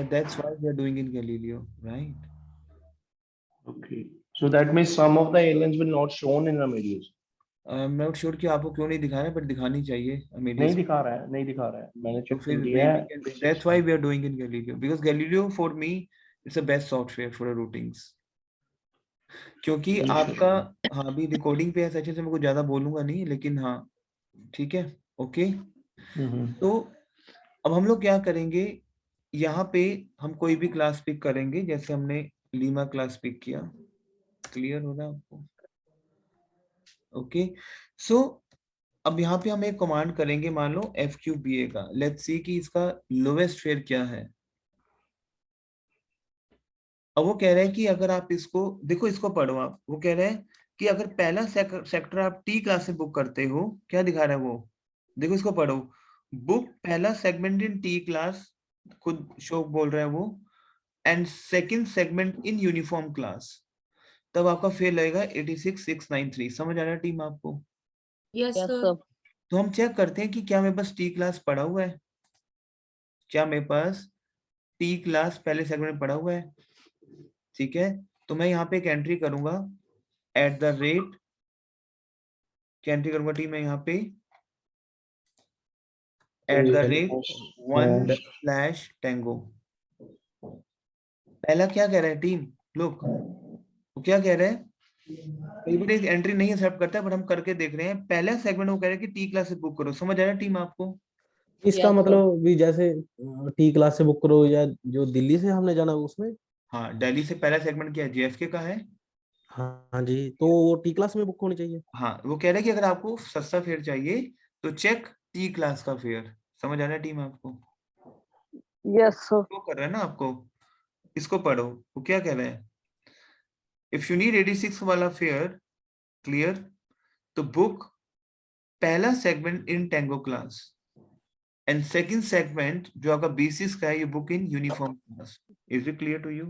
That's why we are doing in Galileo, right? Okay, so that means some of the airlines will not shown in Amadeus। I'm not sure कि आपको क्यों नहीं दिखा रहा है, बट दिखानी चाहिए नहीं Amadeus। दिखा रहा है, नहीं दिखा रहा है, मैंने तो चेक फिर कर लिया है। that's why we are doing in Galileo, because Galileo for me it's the best software for the routings। क्योंकि आपका, हाँ अभी रिकॉर्डिंग पे है सचिन से मैं कुछ ज्यादा बोलूंगा नहीं, लेकिन हाँ ठीक है। ओके, तो अब हम लोग क्या करेंगे, यहाँ पे हम कोई भी क्लास पिक करेंगे, जैसे हमने लीमा क्लास पिक किया। क्लियर हो रहा है आपको? ओके, सो अब यहाँ पे हम एक कमांड करेंगे, मान लो FQBA का। लेट्स सी कि इसका लोवेस्ट फेयर क्या है। अब वो कह रहा है कि अगर आप इसको देखो, इसको पढ़ो आप। वो कह रहा है कि अगर पहला सेक्टर आप T क्लास से बुक करते हो, क्या दिखा रहा है वो, देखो इसको पढ़ो। बुक पहला सेगमेंट इन T क्लास, खुद शो बोल रहा है वो, and second segment in uniform class, तब आपका फेयर लगेगा 86,693। समझ आ रहा है टीम आपको? Yes Yes, sir. sir. तो हम चेक करते हैं कि क्या मेरे पास T क्लास पड़ा हुआ है, क्या मेरे पास T क्लास पहले सेगमेंट में पड़ा हुआ है। ठीक है, तो मैं यहाँ पे एक एंट्री करूंगा @ क्या एंट्री करूंगा टीम में यहाँ पे @1/Tango। पहला क्या कह रहा है टीम, लुक वो क्या कह रहे हैं, कई बार एंट्री नहीं एक्सेप्ट करता है, बट हम करके देख रहे हैं। पहला सेगमेंट वो कह रहे हैं कि टी क्लास से बुक करो। समझ आ रहा है टीम आपको? इसका Yes, sir. मतलब भी जैसे टी क्लास से बुक करो या जो दिल्ली से हमने जाना उसमें। हाँ, दिल्ली से पहला सेगमेंट क्या है, JFK का है। हाँ जी, तो वो टी क्लास में बुक होनी चाहिए। हाँ, वो कह रहे हैं कि अगर आपको सस्ता फेयर चाहिए तो चेक टी क्लास का फेयर। समझ आ रहा है टीम आपको? Yes, sir. वो कर रहा है ना आपको, इसको पढ़ो वो क्या कह रहे हैं। इफ यू नीड 86 वाला फेयर क्लियर तो बुक पहला segment in tango class and second segment जो आपका B6 का है ये book in uniform class. Is it clear to you?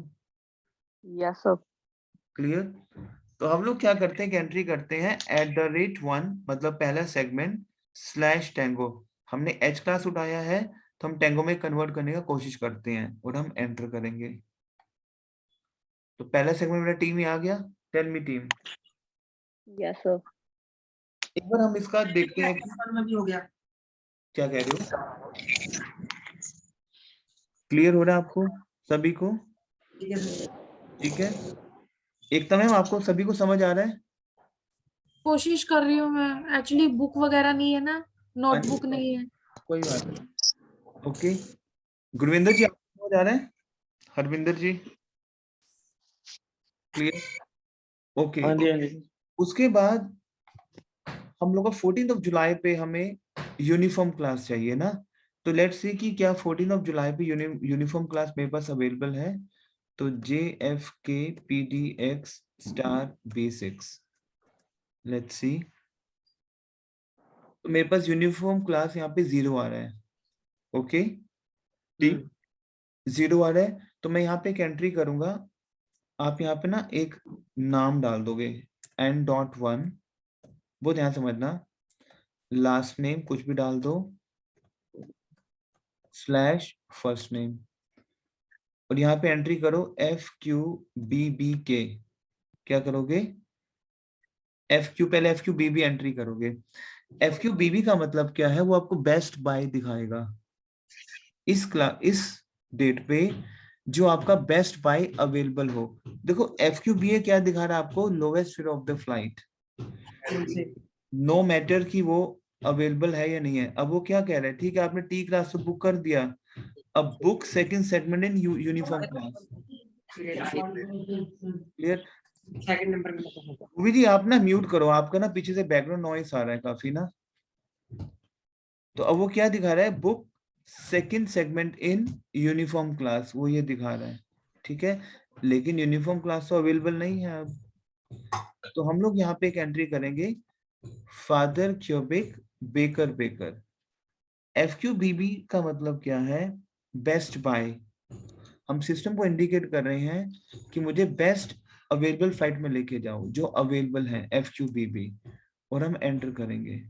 Yes, sir. Clear? तो हम लोग क्या करते हैं कि एंट्री करते हैं @1 मतलब पहला सेगमेंट स्लैश टेंगो। हमने H क्लास उठाया है तो हम टेंगो में कन्वर्ट करने का कोशिश करते हैं और हम एंटर करेंगे। तो पहला सेगमेंट मेरा टीम ही आ गया। Tell me team. Yes, sir. एक बार हम इसका देखते हैं कि में भी हो गया। क्या कह रहे हो। क्लियर हो रहा है आपको सभी को? ठीक है सर। ठीक है, एकता मैम आपको सभी को समझ आ रहा है? कोशिश कर रही हूँ मैं, एक्चुअली बुक वगैरह नहीं है ना, नोटबुक नहीं है। कोई बात नहीं। ओके, गुरविंदर जी आपको समझ आ रहा है? हरविंदर जी क्लियर? ओके, हाँ जी, हाँ जी। उसके बाद हम लोग का 14 जुलाई पे हमें यूनिफॉर्म क्लास चाहिए ना। तो लेट्स सी कि क्या 14 जुलाई पे यूनिफॉर्म क्लास मेरे पास अवेलेबल है। तो JFK PDX star B6 let's see. तो मेरे पास यूनिफॉर्म क्लास यहाँ पे 0 आ रहा है। ओके ठीक, 0 आ रहा है तो मैं यहाँ पे एक एंट्री करूंगा। आप यहाँ पे ना एक नाम डाल दोगे N.1, वो ध्यान समझना, लास्ट नेम कुछ भी डाल दो स्लैश फर्स्ट नेम और यहाँ पे एंट्री करो FQBBK। क्या करोगे? FQ पहले FQBB एंट्री करोगे। FQBB का मतलब क्या है, वो आपको बेस्ट बाय दिखाएगा इस डेट पे जो आपका बेस्ट बाय अवेलेबल हो। देखो FQBA क्या दिखा रहा है आपको, lowest fare of the flight, no matter कि वो अवेलेबल है या नहीं है। अब वो क्या कह रहा है, ठीक है आपने टी क्लास से बुक कर दिया, अब book second segment in uniform class. Clear? Second number में मूवी जी आप ना म्यूट करो, आपका ना पीछे से बैकग्राउंड नॉइस आ रहा है काफी ना। तो अब वो क्या दिखा रहा है, book second segment in uniform class, वो ये दिखा रहा है। ठीक है, लेकिन यूनिफॉर्म क्लास तो अवेलेबल नहीं है अब। तो हम लोग यहाँ पे एक एंट्री करेंगे father cubic baker baker. FQBB का मतलब क्या है, बेस्ट बाय। हम सिस्टम को इंडिकेट कर रहे हैं कि मुझे बेस्ट अवेलेबल फ्लाइट में लेके जाओ जो अवेलेबल है FQBB, और हम एंटर करेंगे।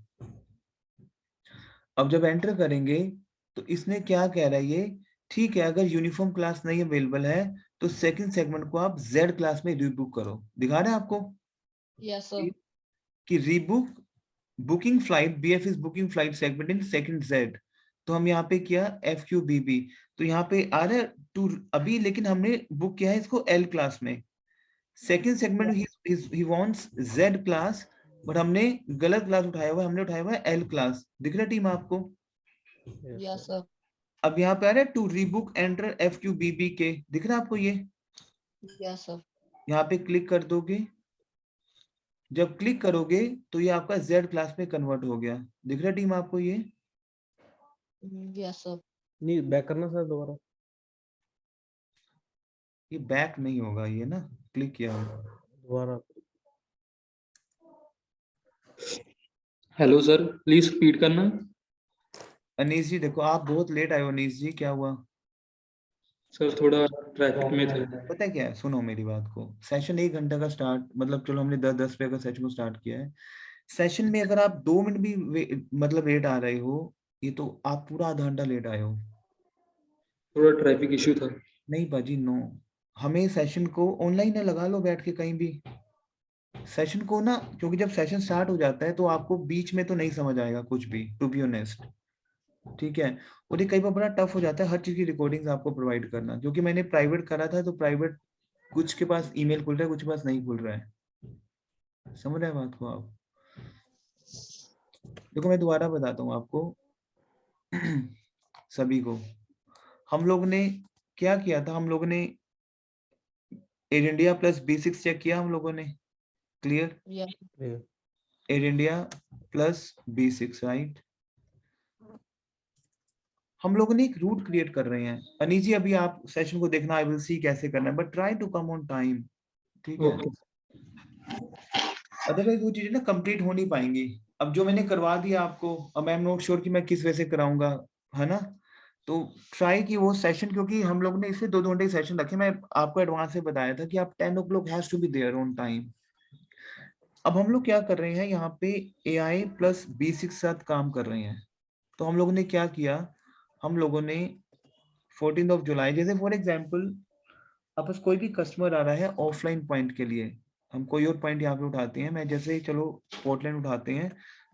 अब जब एंटर करेंगे तो इसने क्या कह रहा है ये, ठीक है अगर यूनिफॉर्म क्लास नहीं अवेलेबल है तो सेकंड सेगमेंट को आप Z क्लास में रीबुक करो। दिखा रहे हैं आपको Yes, sir. कि rebook booking flight BF is booking flight segment in second Z। तो हम यहाँ पे किया FQBB, तो यहाँ पे आ रहा है टू अभी, लेकिन हमने बुक किया है इसको L क्लास में। Second segment he wants Z class, but हमने गलत क्लास उठाया हुआ है, हमने उठाया हुआ है L क्लास। दिख रहा है टीम आपको? Yes, sir. अब यहाँ पे आ रहा है टू रीबुक एंटर FQBB के, दिख रहा है आपको ये? Yes, sir. यहाँ पे क्लिक कर दोगे, जब क्लिक करोगे तो ये आपका Z क्लास में कन्वर्ट हो गया। दिख रहा है टीम आपको ये? Yes, sir. नहीं, बैक करना सर दोबारा। ये बैक नहीं होगा ये ना, क्लिक किया होगा। दोबारा। हेलो सर, प्लीज रिपीट करना। अनीस जी देखो आप बहुत लेट आए हो। अनीस जी क्या हुआ? सर थोड़ा ट्रैफिक में थे। पता है क्या है, सुनो मेरी बात को। सेशन 1 घंटे का स्टार्ट, मतलब चलो हमने 10 रुपए का सेशन को स्टार्ट किया है। सेशन में अगर आप 2 मिनट भी मतलब लेट आ रहे हो, ये तो आप पूरा आधा घंटा लेट आए हो। थोड़ा ट्रैफिक इश्यू था। नहीं बाजी नो, हमें सेशन को ऑनलाइन ना लगा लो बैठ के कहीं भी सेशन को ना, क्योंकि जब सेशन स्टार्ट हो जाता है तो आपको बीच में तो नहीं समझ आएगा कुछ भी, टू बी ऑनेस्ट। ठीक है, और ये कई बार बड़ा टफ हो जाता है हर चीज की रिकॉर्डिंग्स आपको प्रोवाइड करना, क्योंकि मैंने प्राइवेट करा था तो प्राइवेट कुछ के पास ईमेल खुल रहा है, कुछ के पास नहीं खुल रहा है। समझ रहे हैं बात को आप? देखो मैं दोबारा बताता हूँ आपको सभी को। हम लोग ने क्या किया था, हम लोगों ने air India plus B6 check किया हम लोगों ने, clear? Yes. Air India plus B6, right? हम लोगों ने एक रूट क्रिएट कर रहे हैं। अनी जी अभी आप सेशन को देखना, आई विल सी कैसे करना है, but try to come on time, ठीक है? ओके अदरवाइज वो चीजें ना कंप्लीट हो नहीं पाएंगी। अब जो मैंने करवा दिया आपको, अब आई एम नॉट श्योर कि मैं किस वजह से कराऊंगा, है ना? तो ट्राई कि वो सेशन, क्योंकि हम लोग ने इसे 2 घंटे सेशन रखे, मैं आपको एडवांस से बताया था कि आप 10 o'clock has to be there on time. अब हम लोग क्या कर रहे हैं यहाँ पे, AI प्लस B6 साथ काम कर रहे हैं। तो हम लोगों ने क्या किया, हम लोगों ने 14 जुलाई, जैसे फॉर एग्जाम्पल आपस कोई भी कस्टमर आ रहा है ऑफलाइन पॉइंट के लिए, हम कोई और पॉइंट यहाँ पे उठाते हैं, मैं जैसे चलो पोर्टलैंड उठाते हैं,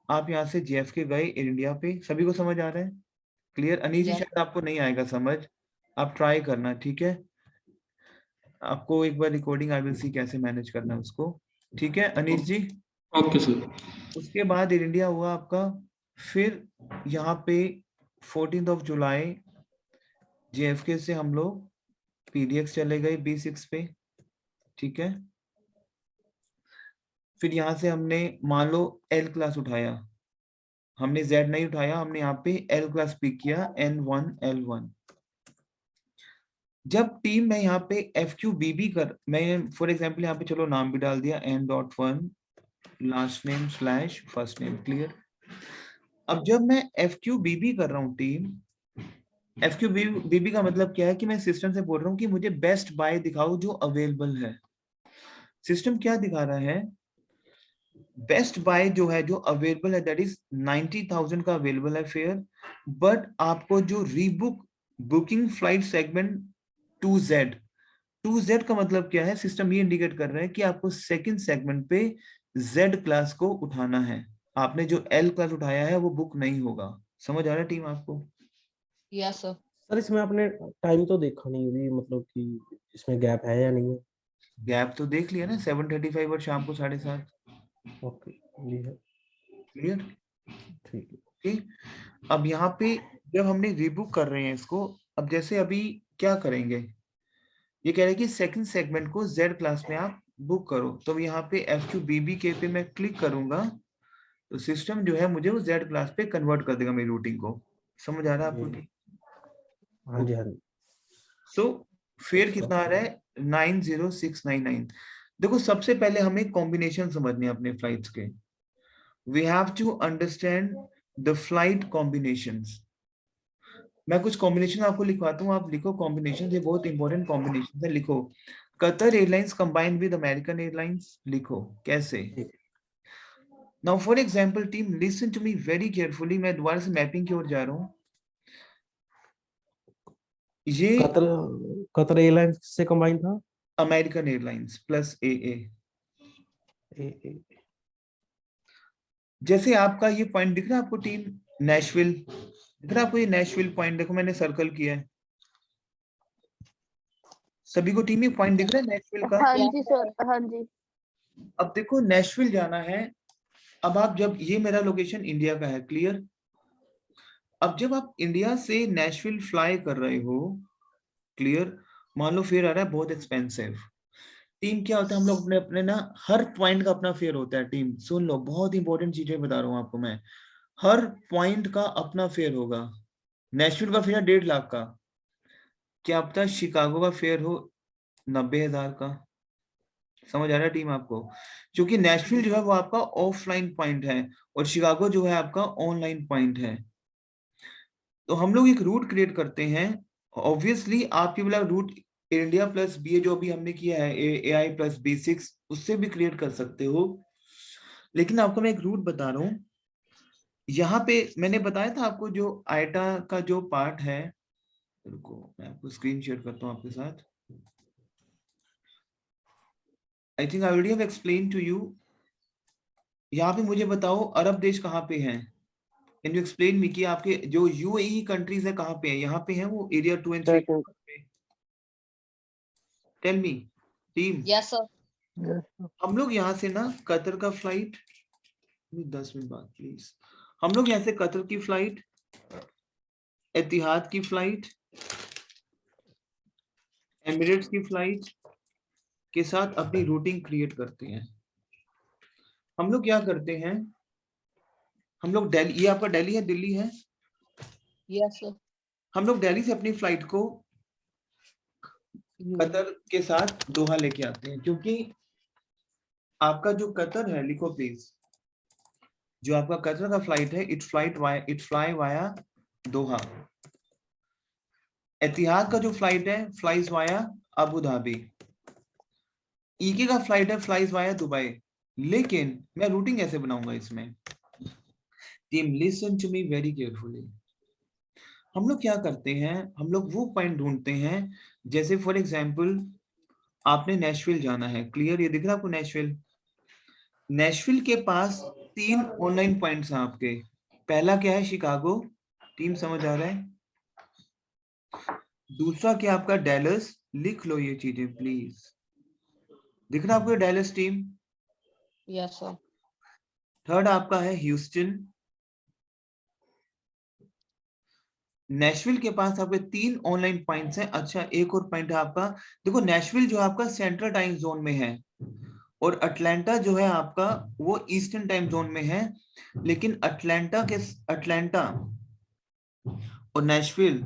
आप यहाँ से JFK गए एयर इंडिया पे, सभी को समझ आ रहा है? क्लियर? अनीजी Yes. शायद आपको नहीं आएगा समझ, आप ट्राई करना, ठीक है? आपको एक बार रिकॉर्डिंग आई विल सी कैसे मैनेज करना है उसको, ठीक है अनीश जी? ओके सर उसके बाद एयर इंडिया हुआ आपका, फिर यहाँ पे 14 जुलाई JFK से हम लोग PDX चले गए B6 पे, ठीक है? फिर यहाँ से हमने मान लो L क्लास उठाया, हमने Z नहीं उठाया, हमने यहाँ पे L क्लास पिक किया, N1 L1। जब टीम में यहाँ पे FQBB कर, मैं फॉर एग्जांपल यहाँ पे चलो नाम भी डाल दिया N.1 last name slash first name, clear? अब जब मैं FQBB कर रहा हूँ टीम, FQBB का मतलब क्या है कि मैं सिस्टम से बोल रहा हूँ कि मुझे बेस्ट बाय दिखाओ जो अवेलेबल है। सिस्टम क्या दिखा रहा है, बेस्ट बाय जो है, जो अवेलेबल है, दैट इज 90,000 का अवेलेबल है फेयर, बट आपको जो rebook booking flight segment 2Z का मतलब क्या है, सिस्टम ये इंडिकेट कर रहा है कि आपको सेकंड सेगमेंट पे Z क्लास को उठाना है, आपने जो L क्लास उठाया है वो बुक नहीं होगा। समझ आ रहा है टीम आपको? Yes, sir. सर इसमें आपने टाइम तो देखा नहीं अभी, मतलब कि इसमें गैप है या नहीं है? गैप तो देख लिया ना, 7:35 और शाम को 7:30, ओके जी है, क्लियर? ठीक है। ओके, अब यहाँ पे जब हमने रीबुक कर रहे हैं इसको, अब जैसे अभी क्या करेंगे, ये कह रहे हैं कि सेकंड सेगमेंट को Z क्लास में आप बुक करो, तो यहाँ पे FQBBK पे मैं क्लिक करूंगा तो सिस्टम जो है मुझे वो Z क्लास पे कन्वर्ट कर देगा मेरी रूटिंग को। समझ आ रहा है आपको? हाँ जी हाँ जी। सो फेयर कितना आ रहा है, 90699। देखो सबसे पहले हमें कॉम्बिनेशन समझने हैं अपने फ्लाइट्स के, we have to understand the flight combinations. मैं कुछ कॉम्बिनेशन आपको लिखवाता हूँ, आप लिखो कॉम्बिनेशन, ये बहुत इंपॉर्टेंट कॉम्बिनेशन है, लिखो Qatar Airlines combined with American Airlines, लिखो कैसे। Now for example team listen to me very carefully, मैं दोबारा से मैपिंग की ओर जा रहा हूँ। ये कतर एयरलाइंस से कंबाइन था, अमेरिकन एयरलाइंस प्लस AA। जैसे आपका ये पॉइंट दिख रहा है आपको टीम, नेशविल दिख रहा है आपको, ये नेशविल पॉइंट देखो मैंने सर्कल किया है, सभी को टीम ये पॉइंट दिख रहा है नेशविल का? हाँ जी सर, हाँ जी। अब देखो नेशविल जाना है, अब आप जब, ये मेरा लोकेशन इंडिया का है, क्लियर? अब जब आप इंडिया से नेशविल फ्लाई कर रहे हो, क्लियर, मान लो फेयर आ रहा है बहुत एक्सपेंसिव, टीम क्या होता है, हम लोग अपने अपने ना हर पॉइंट का अपना फेयर होता है। टीम सुन लो, बहुत इंपॉर्टेंट चीजें बता रहा हूँ आपको मैं, हर पॉइंट का अपना फेयर होगा। नेशविल का फेयर 1.5 लाख का, क्या पता शिकागो का फेयर हो 90,000 का। समझ आ रहा है टीम आपको? क्योंकि नेशविल जो है वो आपका ऑफलाइन पॉइंट है और शिकागो जो है आपका ऑनलाइन पॉइंट है। तो हम लोग एक रूट क्रिएट करते हैं, ऑब्वियसली आपके वाला रूट इंडिया प्लस BA जो भी हमने किया है AI प्लस B6 उससे भी क्रिएट कर सकते हो, लेकिन आपको मैं एक रूट बता रहा हूँ। यहाँ पे मैंने बताया था आपको जो आयटा का जो पार्ट है, रुको मैं आपको स्क्रीन शेयर करता हूँ आपके साथ। I think I already have explain to you. यहाँ पे मुझे बताओ अरब देश कहाँ पे हैं, कैन यू एक्सप्लेन मी कि आपके जो UAE कंट्रीज है कहाँ पे है, यहाँ पे है वो एरिया 2 और 3 पे, tell me. Team Yes, sir. हम लोग यहाँ से ना कतर का फ्लाइट 10 मिनट बाद प्लीज, हम लोग यहाँ से कतर की फ्लाइट, एतिहाद की फ्लाइट, एमिरेट्स की फ्लाइट के साथ अपनी रूटिंग क्रिएट करते हैं। हम लोग क्या करते हैं, हम लोग दिल्ली, ये आपका दिल्ली है, दिल्ली है, Yes, sir. हम लोग दिल्ली से अपनी फ्लाइट को कतर के साथ दोहा लेके आते हैं, क्योंकि आपका जो कतर है, लिखो प्लीज, जो आपका कतर का फ्लाइट है, इट फ्लाई वाया दोहा। एतिहाद का जो फ्लाइट है, फ्लाइज वाया अबू धाबी। ईके का फ्लाइट है, फ्लाइज वाया दुबई। लेकिन मैं रूटिंग कैसे बनाऊंगा इसमें? Team listen to me very carefully. हम लोग क्या करते हैं, हम लोग वो पॉइंट ढूंढते हैं, जैसे फॉर एग्जांपल आपने नेशविल जाना है, क्लियर, ये दिख रहा है आपको नेशविल? नेशविल के पास 3 ऑनलाइन पॉइंट्स हैं आपके। पहला क्या है, शिकागो, टीम समझ आ रहा है? दूसरा क्या आपका, डैलस, लिख लो ये चीजें प्लीज, दिख रहा है आपको Dallas team? Yes, sir. Third आपका है ह्यूस्टन। नेशविल के पास आपके 3 ऑनलाइन पॉइंट्स हैं। अच्छा, एक और पॉइंट है आपका, देखो नेशविल जो आपका सेंट्रल टाइम जोन में है, और अटलांटा जो है आपका वो ईस्टर्न टाइम जोन में है। लेकिन अटलांटा और नेशविल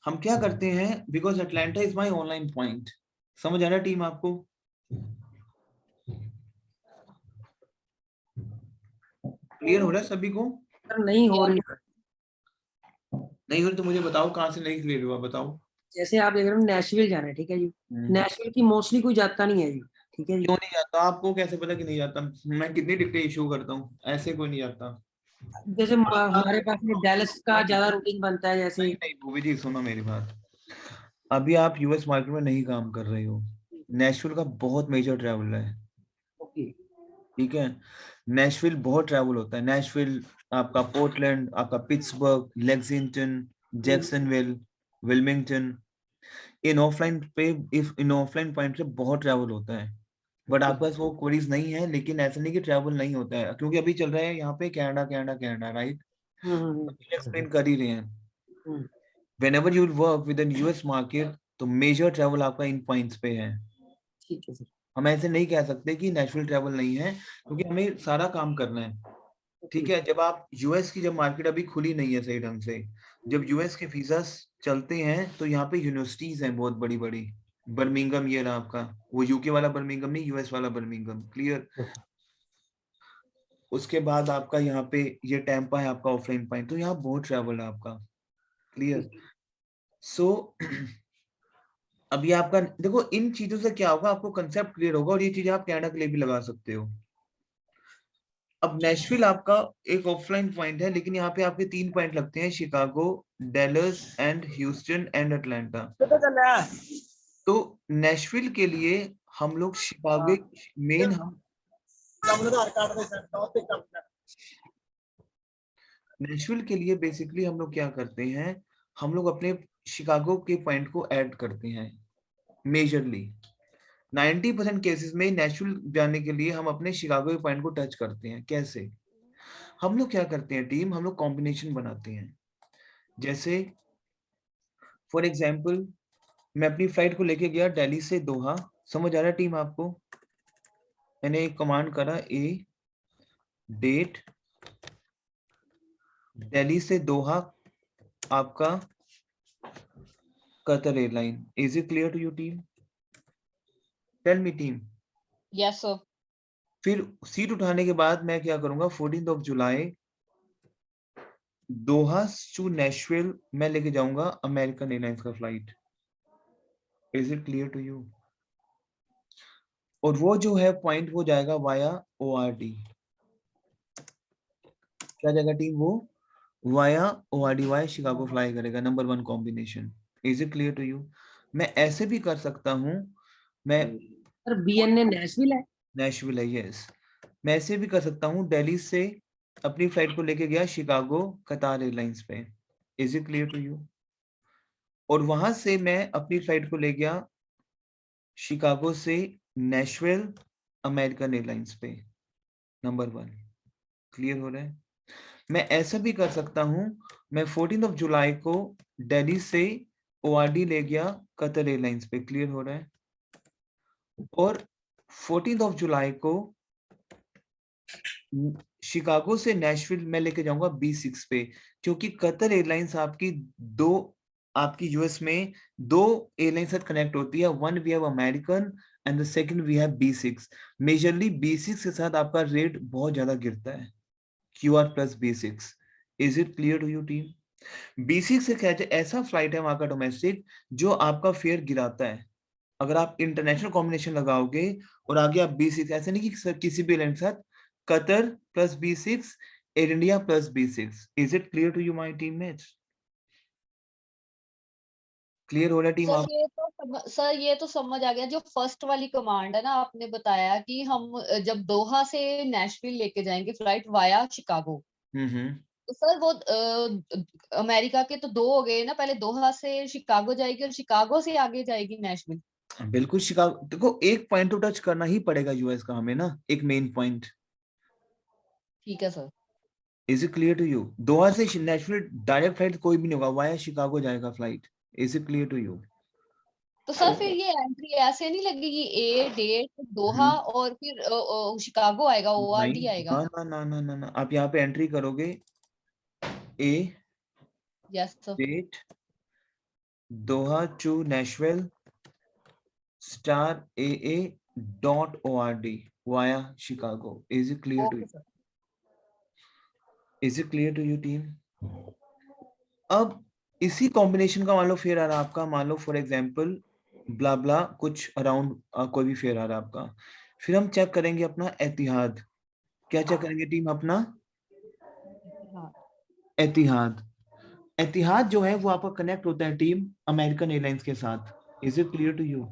हम क्या करते हैं, because Atlanta is my online point. समझ आ रहा है टीम आपको? क्लियर हो रहा है सभी को? नहीं हो रही। नहीं हो रही तो मुझे बताओ कहाँ से नहीं क्लियर हुआ, बताओ। जैसे आप देख रहे हो नेशविल जाना है, ठीक है जी, नेशविल की मोस्टली कोई जाता नहीं है जी, ठीक है जी। क्यों नहीं जाता? आपको कैसे पता कि नहीं जाता? मैं कितनी टिकटें इशू करता हूँ, ऐसे कोई नहीं जाता। जैसे हमारे पास में डैलस का ज्यादा रूटिंग बनता है जैसे। नहीं भूवी जी, सुनो मेरी बात, अभी आप यूएस मार्केट में नहीं काम कर रहे हो। नेशविल का बहुत मेजर ट्रैवल है, ओके, ठीक है? नेशविल बहुत ट्रैवल होता है। नेशविल, आपका पोर्टलैंड, आपका Pittsburgh, Lexington, Jacksonville, Wilmington, in offline point से बहुत ट्रैवल होता है। बट आपके पास वो क्वेरीज नहीं है, लेकिन ऐसा नहीं कि ट्रैवल नहीं होता है, क्योंकि अभी चल रहा है यहाँ पे कनाडा, राइट? एक्सप्लेन कर ही रहे हैं। Whenever you work with an US market, तो मेजर ट्रैवल आपका इन पॉइंट्स पे है। ठीक है सर। हम ऐसे नहीं कह सकते कि नेशनल ट्रैवल नहीं है, क्योंकि हमें सारा काम करना है, ठीक है? जब आप यूएस की, जब मार्केट अभी खुली नहीं है सही ढंग से, जब यूएस के वीजा चलते हैं, तो यहाँ पे यूनिवर्सिटीज हैं बहुत बड़ी बड़ी। बर्मिंगम, ये रहा आपका, वो यूके वाला बर्मिंगम नहीं, यूएस वाला बर्मिंगम, क्लियर? उसके बाद आपका यहाँ पे ये टैंपा है आपका ऑफलाइन पॉइंट, तो यहाँ बहुत ट्रैवल है आपका, क्लियर? सो अभी आपका देखो, इन चीजों से क्या होगा, आपको कंसेप्ट क्लियर होगा, और ये चीजें आप कनाडा के लिए भी लगा सकते हो। अब नेशविल आपका एक ऑफलाइन पॉइंट है, लेकिन यहाँ पे आपके 3 पॉइंट लगते हैं, Chicago, Dallas and Houston and Atlanta. तो नेशविल के लिए हम लोग शिकागो मेन, हम नेशविल के लिए बेसिकली हम लोग क्या करते हैं, हम लोग अपने शिकागो के पॉइंट को ऐड करते हैं मेजरली। 90% केसेस में नेशविल जाने के लिए हम अपने शिकागो के पॉइंट को टच करते हैं। कैसे? हम लोग क्या करते हैं टीम, हम लोग कॉम्बिनेशन बनाते हैं। जैसे फॉर एग्जांपल मैं अपनी फ्लाइट को लेके गया दिल्ली से दोहा, समझ आ रहा है टीम आपको? मैंने एक कमांड करा, ए डेट दिल्ली से दोहा आपका Qatar airline. Is it clear to you team? Tell me team. Yes, sir. फिर सीट उठाने के बाद मैं क्या करूंगा, 14 जुलाई दोहा टू नेशविल मैं लेके जाऊंगा अमेरिकन एयरलाइंस का फ्लाइट। Is it clear to you? और वो जो है पॉइंट वो जाएगा वाया ORD। क्या जाएगा टीम? वो via ORD, via Chicago fly करेगा, number 1 combination. Is it clear to you? मैं ऐसे भी कर सकता हूं, मैं सर बीएनए नेशविल है, नेशविल है, यस। मैं ऐसे भी कर सकता हूँ, दिल्ली से अपनी फ्लाइट को लेके गया शिकागो कतार एयरलाइंस पे। Is it clear to you? और वहां से मैं अपनी फ्लाइट को ले गया शिकागो से नेशविल अमेरिकन एयरलाइंस पे, नंबर 1। क्लियर हो रहा है? मैं ऐसा भी कर सकता हूं, मैं 14 जुलाई को दिल्ली से ORD ले गया कतर एयरलाइंस पे। क्लियर हो रहा है? और 14 जुलाई को शिकागो से नेशविल मैं लेके जाऊंगा B6 पे, क्योंकि कतर एयरलाइंस आपकी यूएस में 2 एयरलाइन साथ कनेक्ट होती है। One we have American and the second we have B6। Majorly B6 के साथ आपका रेट बहुत ज्यादा गिरता है, QR plus B6। Is it clear to you team? B6 एक ऐसा फ्लाइट है वहां का डोमेस्टिक जो आपका फेयर गिराता है। अगर आप इंटरनेशनल कॉम्बिनेशन लगाओगे और आगे आप B6, ऐसे नहीं कि सर किसी भी एयरलाइन के साथ, Qatar plus B6, Air India plus B6। Is it clear to you my teammates? Clear हो रहा है टीम आप? सर ये तो समझ आ गया। जो फर्स्ट वाली कमांड है ना, आपने बताया कि हम जब दोहा से नेशविल लेके जाएंगे फ्लाइट वाया शिकागो, तो सर वो अमेरिका के तो 2 हो गए ना, पहले दोहा से शिकागो जाएगी और शिकागो से आगे जाएगी नेशविल। बिल्कुल। शिकागो, देखो एक पॉइंट तो टच करना ही पड़ेगा यूएस का हमें ना, एक मेन पॉइंट। ठीक है sir. Is it clear to you? Doha से नेशविल डायरेक्ट फ्लाइट कोई भी नहीं होगा, वाया शिकागो जाएगा flight. Is it clear to you? तो सर फिर ये एंट्री ऐसे नहीं लगेगी, ए डेट दोहा और फिर शिकागो आएगा, ORD आएगा? ना ना ना ना ना, आप यहाँ पे एंट्री करोगे ए yes sir. Date Doha to Nashville *AA.ORD via Chicago. Is it clear to you? Okay sir. Is it clear to you team? अब इसी कॉम्बिनेशन का मान लो फेयर आ रहा है आपका, मान लो फॉर एग्जांपल ब्ला ब्ला कुछ अराउंड कोई भी फेयर आ रहा है आपका, फिर हम चेक करेंगे अपना एतिहाद। क्या चेक करेंगे टीम? अपना एतिहाद। एतिहाद जो है वो आपका कनेक्ट होता है टीम अमेरिकन एयरलाइंस के साथ। Is it clear to you?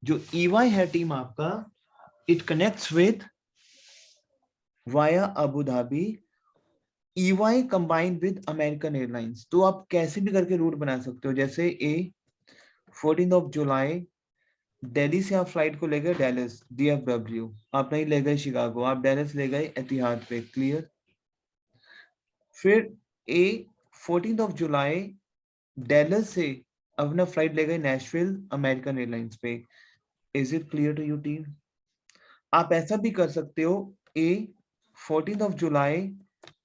जो EY है टीम आपका, it connects with via Abu Dhabi, EY combined with American Airlines. तो आप कैसे भी करके रूट बना सकते हो, जैसे 14 जुलाई दिल्ली से आप फ्लाइट को ले गए डैलस DFW, आप नहीं ले गए शिकागो, आप डैलस ले गए एतिहाद पे। क्लियर? फिर 14 जुलाई डैलस से अपना फ्लाइट ले गए नेशविल अमेरिकन एयरलाइंस पे। Is it clear to you team? आप ऐसा भी कर सकते हो, 14 जुलाई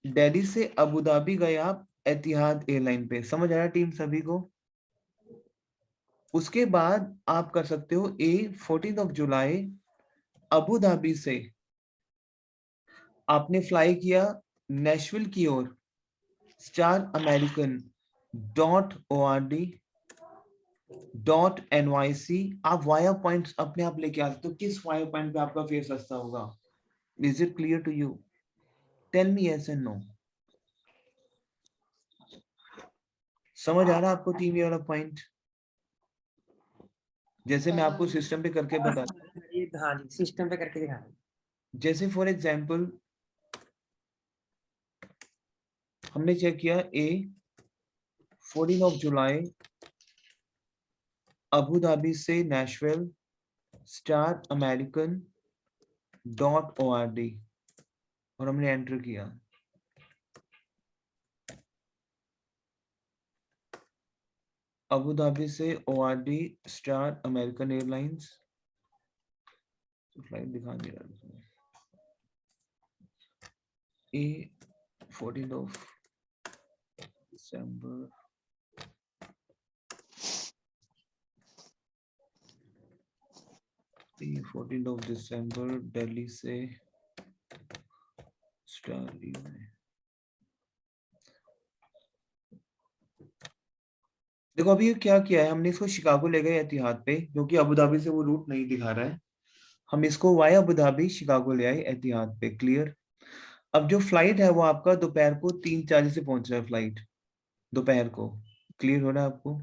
दिल्ली से अबू धाबी गए आप एतिहाद एयरलाइन पे। समझ आया टीम सभी को? उसके बाद आप कर सकते हो 14 जुलाई अबू धाबी से आपने फ्लाई किया नेशविल की ओर *American.ORD.NYC। आप वाया पॉइंट्स अपने आप लेके आ सकते हो, किस वाया पॉइंट पे आपका फेयर सस्ता होगा। Is it clear to you? Tell me yes and no. समझ आ रहा है आपको टीम ये वाला पॉइंट? जैसे मैं आपको सिस्टम पे करके बता, हाँ जी, सिस्टम पे करके दिखा। जैसे फॉर एग्जांपल हमने चेक किया 14 जुलाई अबू धाबी से नेशविल *American.ORD और हमने एंटर किया। अबू धाबी से ORD *American एयरलाइंस, फ्लाइट दिखा नहीं रहा, 14 दिसंबर दिल्ली से स्टार EY। देखो अभी ये क्या किया है हमने, इसको शिकागो ले गए एतिहाद पे, क्योंकि अबू धाबी से वो रूट नहीं दिखा रहा है, हम इसको वाया अबू धाबी शिकागो ले आए एतिहाद पे। क्लियर? अब जो फ्लाइट है वो आपका दोपहर को 3:40 से पहुंच रहा है फ्लाइट, दोपहर को। क्लियर हो रहा है आपको?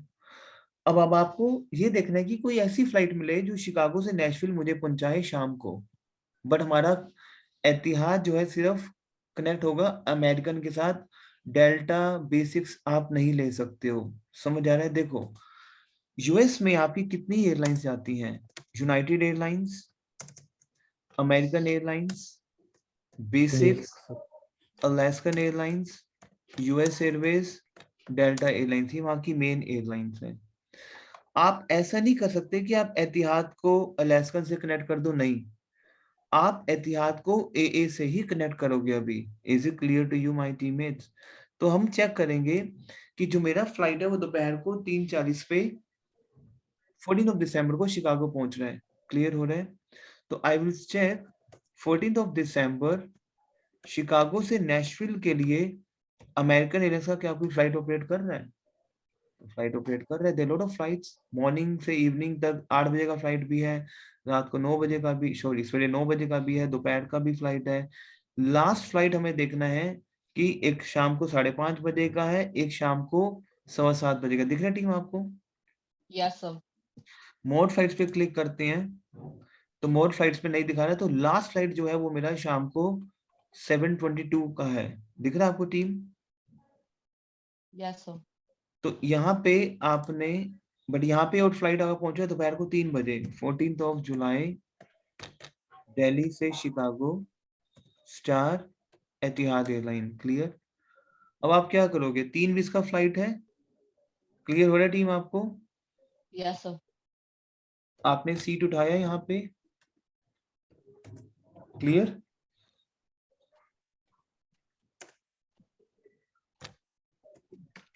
अब आपको ये देखना है कि कोई ऐसी फ्लाइट मिले जो शिकागो से नेशविल मुझे पहुंचाए शाम को, बट हमारा एतिहाद जो है सिर्फ कनेक्ट होगा अमेरिकन के साथ, डेल्टा B6 आप नहीं ले सकते हो। समझ आ रहा है? देखो यूएस में आपकी कितनी एयरलाइंस जाती हैं? United airlines, American airlines, basic, Alaskan airlines, US Airways, delta airlines, ये वहां की मेन एयरलाइंस है। आप ऐसा नहीं कर सकते कि आप एतिहाद को अलास्कन से कनेक्ट कर दो, नहीं, आप एतिहाद को AA से ही कनेक्ट करोगे अभी। Is it clear to you my teammates? तो हम चेक करेंगे कि जो मेरा फ्लाइट है वो दोपहर को 3:40 पे 14 दिसंबर को शिकागो पहुंच रहा है। क्लियर हो रहा है? तो आई विल चेक 14 दिसंबर शिकागो से नेशविल के लिए अमेरिकन एयरलाइंस का क्या कोई फ्लाइट ऑपरेट कर रहा है? फ्लाइट ऑपरेट कर रहे हैं। There lot of flights, morning से इवनिंग तक 8 बजे का फ्लाइट भी है, रात को 9 बजे का भी, सॉरी सवेरे 9 बजे का भी है, दोपहर का भी फ्लाइट है। लास्ट फ्लाइट हमें देखना है कि एक शाम को 5:30 बजे का है, एक शाम को 7:15 बजे का। दिख रहा है टीम आपको? Yes sir. मोड फ्लाइट्स पे क्लिक करते हैं तो मोड फ्लाइट्स पे नहीं दिखा रहा है, तो लास्ट फ्लाइट जो है वो मेरा शाम को 7:22 का है। दिख रहा है आपको टीम? Yes sir. तो यहाँ पे आपने, बट यहाँ पे और फ्लाइट अगर पहुंचे दोपहर को 3 बजे 14 जुलाई दिल्ली से शिकागो, स्टार एतिहाद एयरलाइन। क्लियर? अब आप क्या करोगे? 3:20 का फ्लाइट है। क्लियर हो रहा है टीम आपको? Yes sir. आपने सीट उठाया यहाँ पे। क्लियर?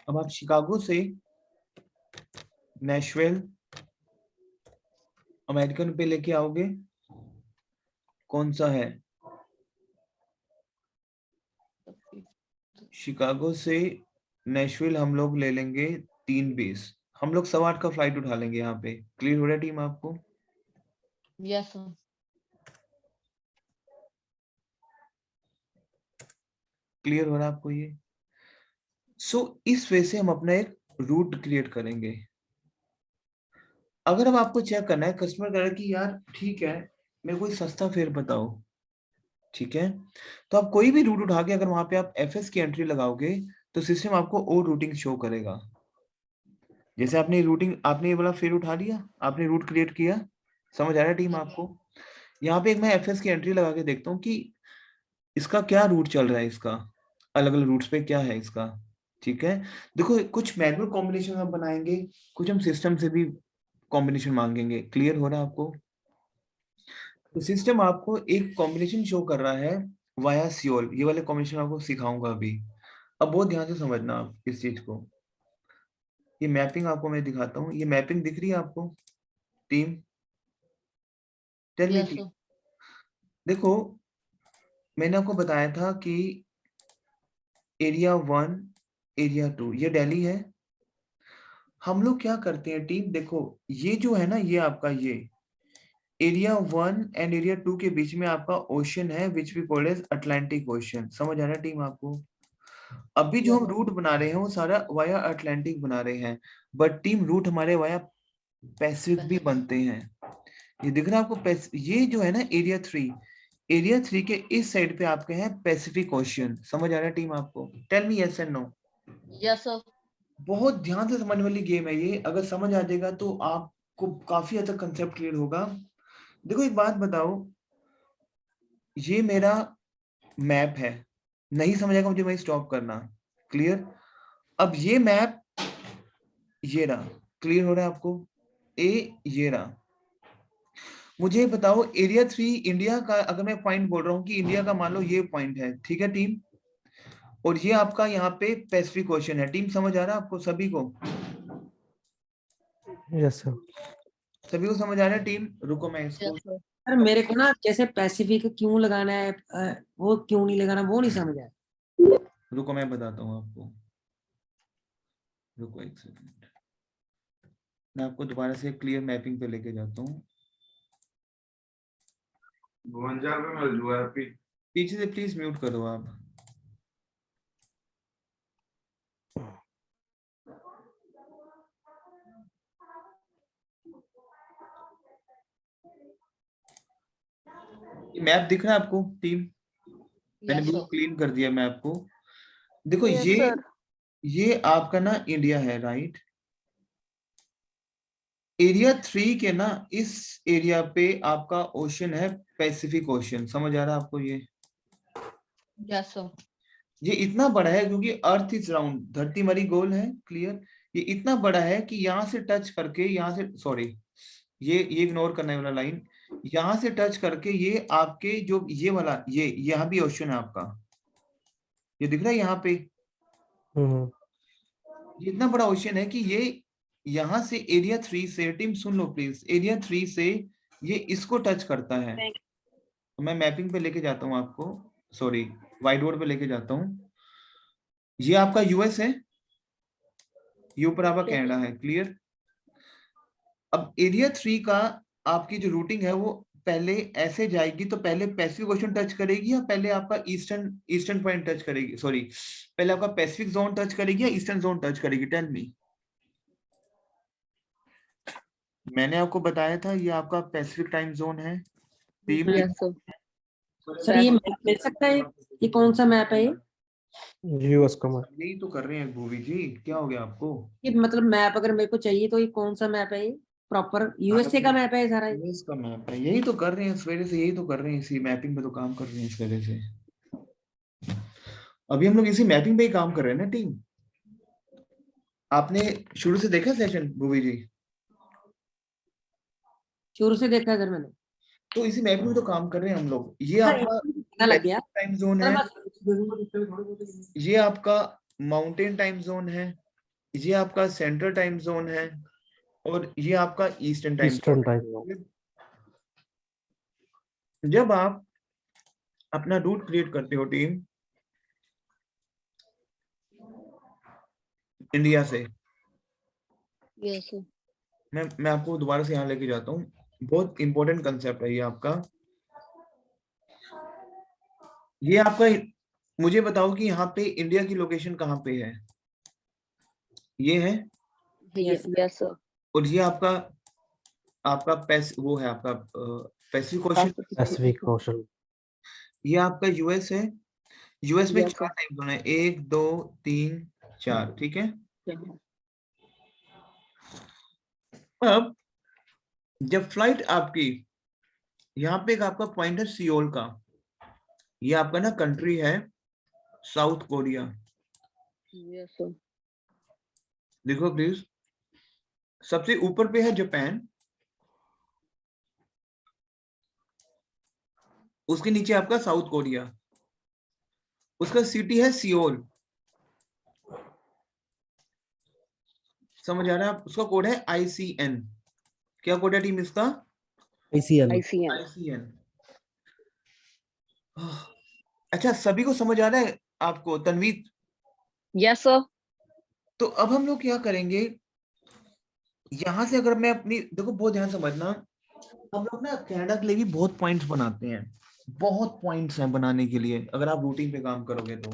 अब आप शिकागो से नेशविल अमेरिकन पे लेके आओगे, कौन सा है? शिकागो से नेशविल हम लोग ले लेंगे 3:20, हम लोग 8:15 का फ्लाइट उठा लेंगे यहाँ पे। क्लियर हो रहा है टीम आपको? Yes sir. क्लियर हो रहा है आपको ये? सो इस वे से हम अपना एक रूट क्रिएट करेंगे। अगर अब आपको चेक करना है, कस्टमर कह रहा है कि यार ठीक है मेरे को सस्ता फेयर बताओ, ठीक है, तो आप कोई भी रूट उठा के अगर वहां पे आप FS की एंट्री लगाओगे तो सिस्टम आपको और रूटिंग शो करेगा। जैसे आपने रूटिंग, आपने ये वाला फेयर उठा लिया, आपने रूट क्रिएट किया, समझ आ रहा है टीम आपको? यहाँ पे एक मैं FS की एंट्री लगा के देखता हूँ कि इसका क्या रूट चल रहा है, इसका अलग अलग रूट्स पे क्या है इसका। ठीक है, देखो कुछ मैनुअल कॉम्बिनेशन हम बनाएंगे, कुछ हम सिस्टम से भी कॉम्बिनेशन मांगेंगे। क्लियर हो रहा है आपको? तो सिस्टम आपको एक कॉम्बिनेशन शो कर रहा है वाया सियोल, ये वाले कॉम्बिनेशन आपको सिखाऊंगा अभी। अब बहुत ध्यान से समझना आप इस चीज को। ये मैपिंग आपको मैं दिखाता हूँ, ये मैपिंग दिख रही है आपको team? Tell me yes team. Sir. देखो मैंने आपको बताया था कि एरिया 1, एरिया 2 ये दिल्ली है। हम लोग क्या करते हैं टीम, देखो ये जो है ना, ये आपका ये एरिया 1 एंड एरिया 2 के बीच में आपका ओशन है which we call as Atlantic ocean. समझ आ रहा है टीम आपको? अभी जो हम रूट बना रहे हैं वो सारा वाया अटलांटिक बना रहे हैं, बट टीम रूट हमारे वाया पैसिफिक भी बनते हैं। ये दिख रहा है आपको? ये जो है ना एरिया 3, एरिया 3 के इस साइड पे आपके हैं पैसिफिक ओशियन। समझ आ रहा है टीम आपको? Tell me yes and no. Yes sir. बहुत ध्यान से समझने वाली गेम है ये, अगर समझ आ जाएगा तो आपको काफी हद तक कंसेप्ट क्लियर होगा। देखो एक बात बताओ, ये मेरा मैप है, नहीं समझेगा मुझे वही स्टॉप करना। क्लियर? अब ये मैप ये रहा। क्लियर हो रहा है आपको? ये रहा। मुझे बताओ एरिया 3 इंडिया का, अगर मैं पॉइंट बोल रहा हूँ कि इंडिया का मान लो ये पॉइंट है, ठीक है टीम, और ये आपका यहाँ पे पैसिफिक ओशन है। टीम समझ आ रहा है आपको सभी को? Yes sir. सभी को समझ आ रहा है टीम? रुको मैं इसको, यस सर। सर मेरे को ना जैसे पैसिफिक क्यों लगाना है, वो क्यों नहीं लगाना वो नहीं समझ आया। रुको मैं बताता हूँ आपको, रुको एक सेकंड, मैं आपको दोबारा से क्लियर मैपिंग पे लेके जाता हूँ। 52 रुपये मिल जुआ है पीछे से प्लीज म्यूट करो आप। मैप दिख रहा है आपको टीम? मैंने यस बिल्कुल सर। क्लीन कर दिया मैप को। देखो Yes, ये sir. ये आपका ना इंडिया है, राइट? एरिया 3 के ना इस एरिया पे आपका ओशन है पैसिफिक ओशन, समझ आ रहा है आपको ये? Yes sir. ये इतना बड़ा है क्योंकि अर्थ इज राउंड, धरती हमारी गोल है, क्लियर। ये इतना बड़ा है कि यहाँ से टच करके, यहाँ से सॉरी ये इग्नोर करने वाला लाइन, यहाँ से टच करके ये आपके जो ये वाला ये यहाँ भी ओशन है आपका, ये दिख रहा है यहाँ पे। ये इतना बड़ा ओशन है कि ये यहाँ से एरिया 3 से, team soon low please, area 3 से ये इसको टच करता है। तो मैं मैपिंग पे लेके जाता हूँ आपको, सॉरी व्हाइट बोर्ड पे लेके जाता हूँ। ये आपका यूएस है, ये ऊपर आपका कनाडा है, क्लियर। अब एरिया 3 का आपकी जो रूटिंग है वो पहले ऐसे जाएगी, तो पहले पैसिफिक ओशन टच करेगी या पहले आपका ईस्टर्न पॉइंट टच करेगी, सॉरी पहले आपका पैसिफिक जोन टच करेगी या ईस्टर्न जोन टच करेगी? Tell me. मैंने आपको बताया था ये आपका पैसिफिक टाइम जोन है। Yes sir. सर ये मैप मिल सकता है, ये कौन सा मैप है? ये यूएस का मैप। यही तो कर रहे हैं भूवी जी, क्या हो गया आपको? ये मतलब मैप अगर मेरे को चाहिए तो ये कौन सा मैप है? ये प्रॉपर यूएसए का मैप है सारा? यूएस का मैप है, यही तो कर रहे हैं सवेरे से, यही तो कर रहे हैं, इसी मैपिंग पे तो काम कर रहे हैं सवेरे से। अभी हम लोग इसी मैपिंग पे ही काम कर रहे हैं ना टीम। आपने शुरू से देखा सेशन भूवी जी? शुरू से देखा सर मैंने। तो इसी मैपिंग में तो काम कर रहे हैं हम लोग। ये आपका पता लग गया टाइम जोन है, ये आपका माउंटेन टाइम जोन है, ये आपका सेंट्रल टाइम जोन है, और ये आपका ईस्टर्न टाइम जोन। जब आप अपना रूट क्रिएट करते हो टीम इंडिया से, यस सर। मैं आपको दोबारा से यहाँ लेके जाता हूँ, बहुत इंपॉर्टेंट कंसेप्ट है ये आपका। ये आपका, मुझे बताओ कि यहाँ पे इंडिया की लोकेशन कहाँ पे है? ये है, यस सर। और ये आपका वो है आपका पैसिफिक ओशन। ये आपका यूएस है, यूएस में 4 टाइम जोन है, 1 2 3 4, ठीक है। अब जब फ्लाइट आपकी, यहाँ पे एक आपका पॉइंट है सियोल का, ये आपका ना कंट्री है साउथ कोरिया। Yes sir. देखो प्लीज, सबसे ऊपर पे है जापान, उसके नीचे आपका साउथ कोरिया, उसका सिटी है सियोल, समझ आ रहा है? उसका कोड है ICN। क्या कोड है टीम इसका? ICN। अच्छा, सभी को समझ आ रहा है आपको तन्वीर? Yes sir. तो अब हम लोग क्या करेंगे, यहाँ से अगर मैं अपनी, देखो बहुत ध्यान समझना, हम लोग ना कनाडा के लिए भी बहुत पॉइंट्स बनाते हैं, बहुत पॉइंट्स हैं बनाने के लिए, अगर आप रूटिंग पे काम करोगे तो।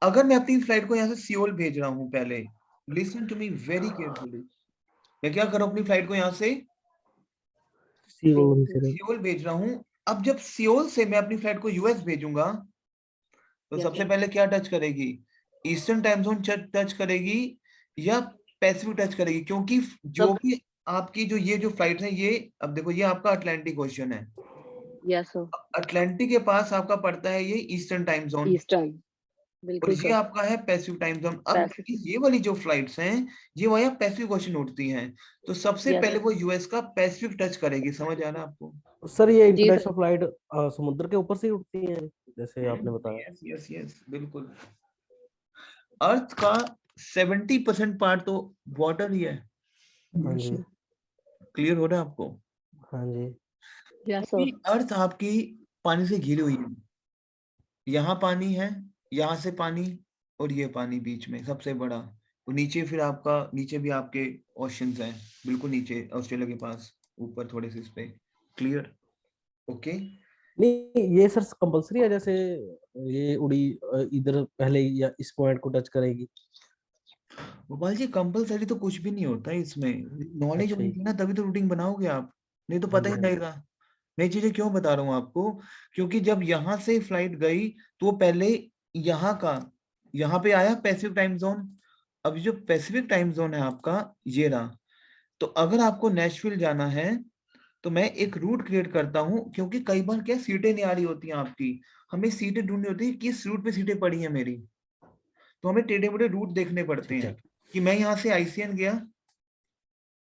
अगर मैं अपनी फ्लाइट को यहाँ से सियोल भेज रहा हूँ, पहले listen to me very carefully, मैं क्या कर रहा हूँ, अपनी फ्लाइट को यहाँ से सियोल भेज रहा हूँ। अब जब सियोल से मैं अपनी फ्लाइट को यूएस भेजूंगा, तो सबसे पहले क्या टच करेगी? ईस्टर्न टाइम जोन टच करेगी या पैसिफिक टच करेगी? क्योंकि जो भी आपकी जो ये जो फ्लाइट है, ये अब देखो ये आपका अटलांटिक ओशन है, यस सर। अटलांटिक के पास आपका पड़ता है ये ईस्टर्न टाइम जोन, ईस्टर्न, और बिल्कुल ये सर। आपका है पैसिफिक टाइम जोन। अब ये वाली जो फ्लाइट्स हैं ये वही पैसिफिक ओशन उड़ती हैं, तो सबसे पहले वो यूएस का पैसिफिक टच करेगी, समझ आ रहा है आपको? सर ये इंटरनेशनल फ्लाइट समुद्र के ऊपर से ही उड़ती है जैसे आपने बताया? यस बिल्कुल। अर्थ का 70% पार्ट तो वाटर ही है। हाँ जी, क्लियर हो रहा है आपको? हाँ जी। Yes sir. अर्थ आपकी पानी से घिरी हुई है, यहाँ पानी है, यहाँ से पानी, और ये पानी बीच में सबसे बड़ा, तो नीचे फिर आपका, नीचे भी आपके ओशंस हैं, बिल्कुल नीचे ऑस्ट्रेलिया के पास, ऊपर थोड़े से इस पे। क्लियर? ओके। नहीं ये सर कंपलसरी है, जैसे ये उड़ी इधर पहले या इस पॉइंट को टच करेगी? गोपाल जी कंपलसरी तो कुछ भी नहीं होता है इसमें, नॉलेज होनी चाहिए ना, तभी तो रूटिंग बनाओगे आप, नहीं तो पता ही नहीं रहेगा। मैं चीजें क्यों बता रहा हूँ आपको, क्योंकि जब यहाँ से फ्लाइट गई तो वो पहले यहाँ का, यहाँ पे आया पैसिफिक टाइम जोन। अब जो पैसिफिक टाइम जोन है आपका ये रहा, तो अगर आपको नेशविल जाना है तो मैं एक रूट क्रिएट करता हूँ, क्योंकि कई बार क्या सीटें नहीं आ रही होती हैं आपकी, हमें सीटें ढूंढनी होती है किस रूट पे सीटें पड़ी हैं मेरी, तो हमें टेढ़े मेढ़े रूट देखने पड़ते ठीक हैं है। कि मैं यहाँ से आईसीएन गया,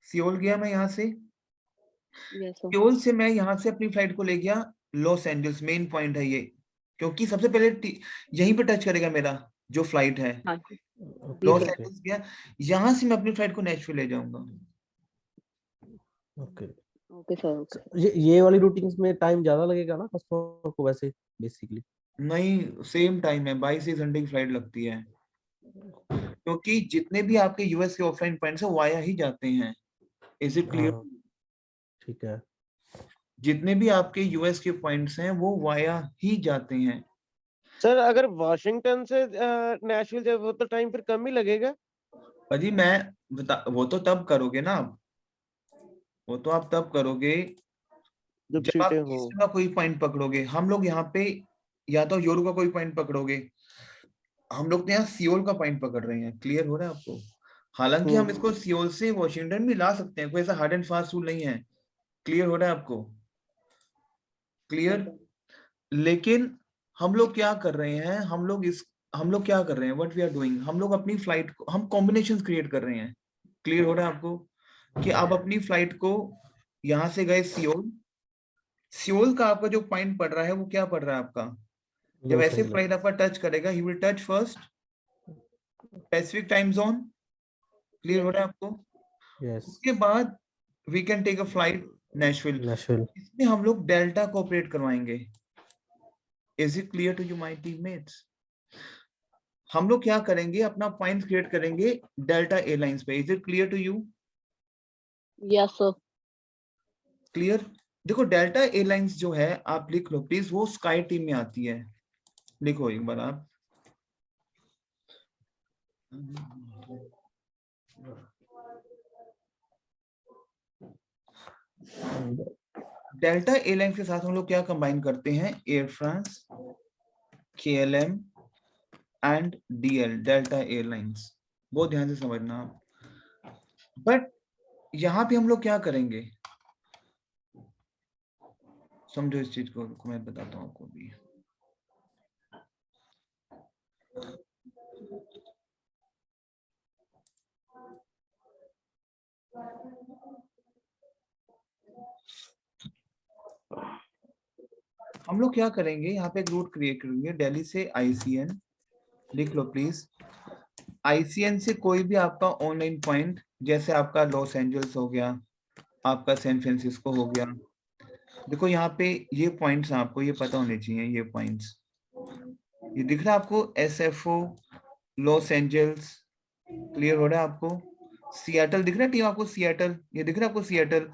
सियोल गया, मैं यहाँ से यस सर। सियोल से मैं यहाँ से अपनी फ्लाइट को ले गया लॉस एंजल्स, मेन पॉइंट है ये, क्योंकि सबसे पहले यहीं पे टच करेगा मेरा जो फ्लाइट है, हाँ जी लॉस सर। एंजल्स गया, यहाँ से मैं अपनी फ्लाइट को नेशविल ले जाऊंगा। Okay okay sir. ओके ये वाली रूटिंग्स में टाइम ज्यादा लगेगा ना कस्टमर को वैसे बेसिकली? नहीं, सेम टाइम है, 22 से घंटे की फ्लाइट लगती है, क्योंकि जितने भी आपके यूएस के ऑफलाइन पॉइंट्स है वाया ही जाते हैं। Is it clear? हाँ ठीक है। जितने भी आपके यूएस के पॉइंट्स हैं वो वाया ही जाते हैं। सर अगर वाशिंगटन से नेशविल जाए वो तो टाइम फिर कम ही लगेगा? अजी वो तो तब करोगे ना आप, वो तो आप तब करोगे जब जब आप सीटें हो। ईस्ट का कोई पॉइंट पकड़ोगे। हम लोग यहाँ पे या तो यूरो का कोई पॉइंट पकड़ोगे, हम लोग तो यहाँ सियोल का पॉइंट पकड़ रहे हैं। क्लियर हो रहा है आपको? हालांकि हम इसको सियोल से वॉशिंगटन भी ला सकते हैं, कोई ऐसा हार्ड एंड फास्ट रूल नहीं है। क्लियर हो रहा है आपको? क्लियर? लेकिन हम लोग क्या कर रहे हैं, हम लोग क्या कर रहे हैं, व्हाट वी आर डूइंग, हम लोग अपनी फ्लाइट को हम कॉम्बिनेशंस क्रिएट कर रहे हैं। क्लियर हो रहा है आपको कि आप अपनी फ्लाइट को यहां से गए सियोल, सियोल का आपका जो पॉइंट पड़ रहा है वो क्या पड़ रहा है आपका, जब लॉस ऐसे एंजल्स। फ्लाइट आपका टच करेगा he will touch first Pacific time zone. Clear हो रहा है आपको? यस। उसके बाद we can take a flight Nashville. Nashville. इसमें हम लोग डेल्टा को ऑपरेट करवाएंगे। Is it clear to you my teammates? हम लोग क्या करेंगे, अपना पॉइंट क्रिएट करेंगे डेल्टा एयरलाइंस पे। Is it clear to you? Yes sir. Clear? देखो डेल्टा एयरलाइंस जो है आप लिख लो प्लीज, वो स्काई टीम में आती है। लिखो एक बार आप, डेल्टा एयरलाइंस के साथ हम लोग क्या कंबाइन करते हैं, air France, KLM and DL, delta airlines. बहुत ध्यान से समझना आप। बट यहाँ पे हम लोग क्या करेंगे, समझो इस चीज को, मैं बताता हूँ आपको भी। हम लोग क्या करेंगे, यहाँ पे एक रूट क्रिएट करेंगे दिल्ली से ICN। लिख लो प्लीज, ICN से कोई भी आपका ऑनलाइन पॉइंट, जैसे आपका लॉस एंजल्स हो गया, आपका सैन फ्रांसिस्को हो गया। देखो यहाँ पे ये पॉइंट्स आपको ये पता होने चाहिए, ये पॉइंट्स ये दिख रहा है आपको, SFO लॉस एंजल्स। क्लियर हो रहा है आपको? सिएटल दिख रहा है टीम आपको, सिएटल ये दिख रहा है आपको, सिएटल।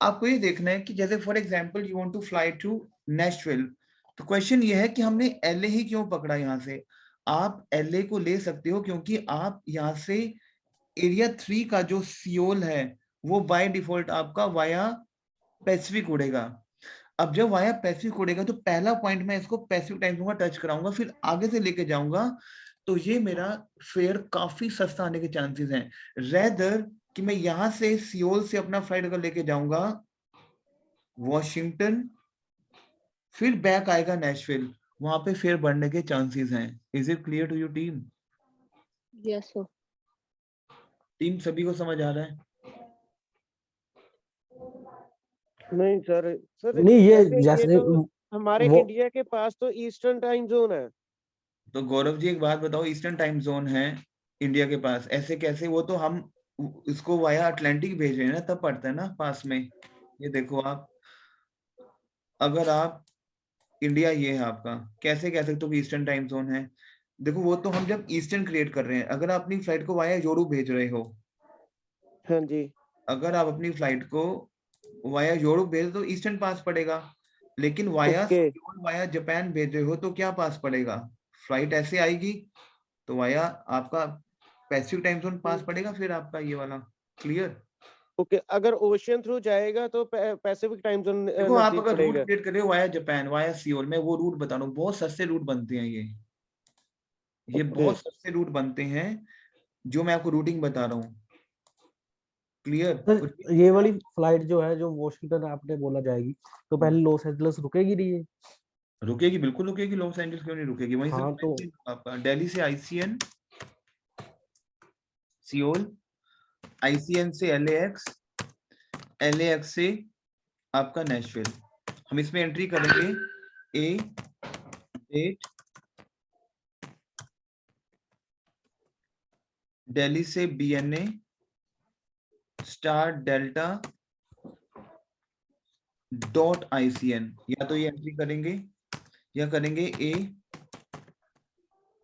आपको ये देखना है कि जैसे for example you want to fly to Nashville, तो क्वेश्चन ये है कि हमने LA ही क्यों पकड़ा यहाँ से। आप LA को ले सकते हो क्योंकि आप यहाँ से एरिया 3 का जो सियोल है वो बाय डिफॉल्ट आपका वाया पैसिफिक उड़ेगा। अब जब वाया पैसिफिक उड़ेगा तो पहला पॉइंट मैं इसको पैसिफिक टाइम जोन का टच कराऊंगा, फिर आगे से लेके जाऊंगा, तो ये मेरा फेयर काफी सस्ता आने के चांसेस हैं, रेदर कि मैं यहां से सियोल से अपना फ्लाइट अगर लेके जाऊंगा वॉशिंगटन, फिर बैक आएगा नेशविल, वहां पे फेयर बढ़ने के चांसेस हैं। Is it clear to you team? Yes sir. Team सभी को समझ आ रहा है? नहीं सर, सर नहीं ये वैसे जैसे तो हमारे वो इंडिया के पास तो ईस्टर्न टाइम जोन है। तो गौरव जी एक बात बताओ, ईस्टर्न टाइम जोन है इंडिया के पास, ऐसे कैसे? वो तो हम इसको वाया अटलांटिक भेज रहे हैं ना, तब पड़ता है ना पास में। ये देखो आप, अगर आप इंडिया ये है आपका, कैसे कह सकते हो कि ईस्टर्न टाइम जोन है? देखो वो तो हम जब ईस्टर्न क्रिएट कर रहे हैं, अगर आप अपनी फ्लाइट को वाया यूरोप भेज रहे हो, हाँ जी। अगर आप अपनी फ्लाइट को वाया यूरोप भेज तो ईस्टर्न पास पड़ेगा, लेकिन वाया वाया जापान भेज रहे हो तो क्या पास पड़ेगा, फ्लाइट ऐसे आएगी तो वाया आपका पैसिफिक टाइम जोन पास पड़ेगा, फिर आपका ये वाला। क्लियर? ओके, अगर ओशियन थ्रू जाएगा तो पैसिफिक टाइम जोन देखो आप नजदीक अगर रूट पड़ेगा। क्रिएट कर रहे हो वाया जापान, वाया सियोल, मैं वो रूट बता रहा हूँ, बहुत सस्ते रूट बनते हैं ये ओके। बहुत सस्ते रूट बनते हैं जो मैं आपको रूटिंग बता रहा हूँ। क्लियर? सर ये वाली फ्लाइट जो है, जो वॉशिंगटन आपने बोला जाएगी, तो पहले लॉस एंजल्स रुकेगी नहीं है? रुकेगी, बिल्कुल रुकेगी। लॉस एंजल्स क्यों नहीं रुकेगी? वहीं हाँ, तो से आपका दिल्ली से आईसीएन सियोल, आईसीएन से एलएएक्स, एलएएक्स से आपका नेशविल। हम इसमें एंट्री करेंगे ए डेट, दिल्ली से बीएनए स्टार डेल्टा .ICN, या तो ये एंट्री करेंगे या करेंगे ए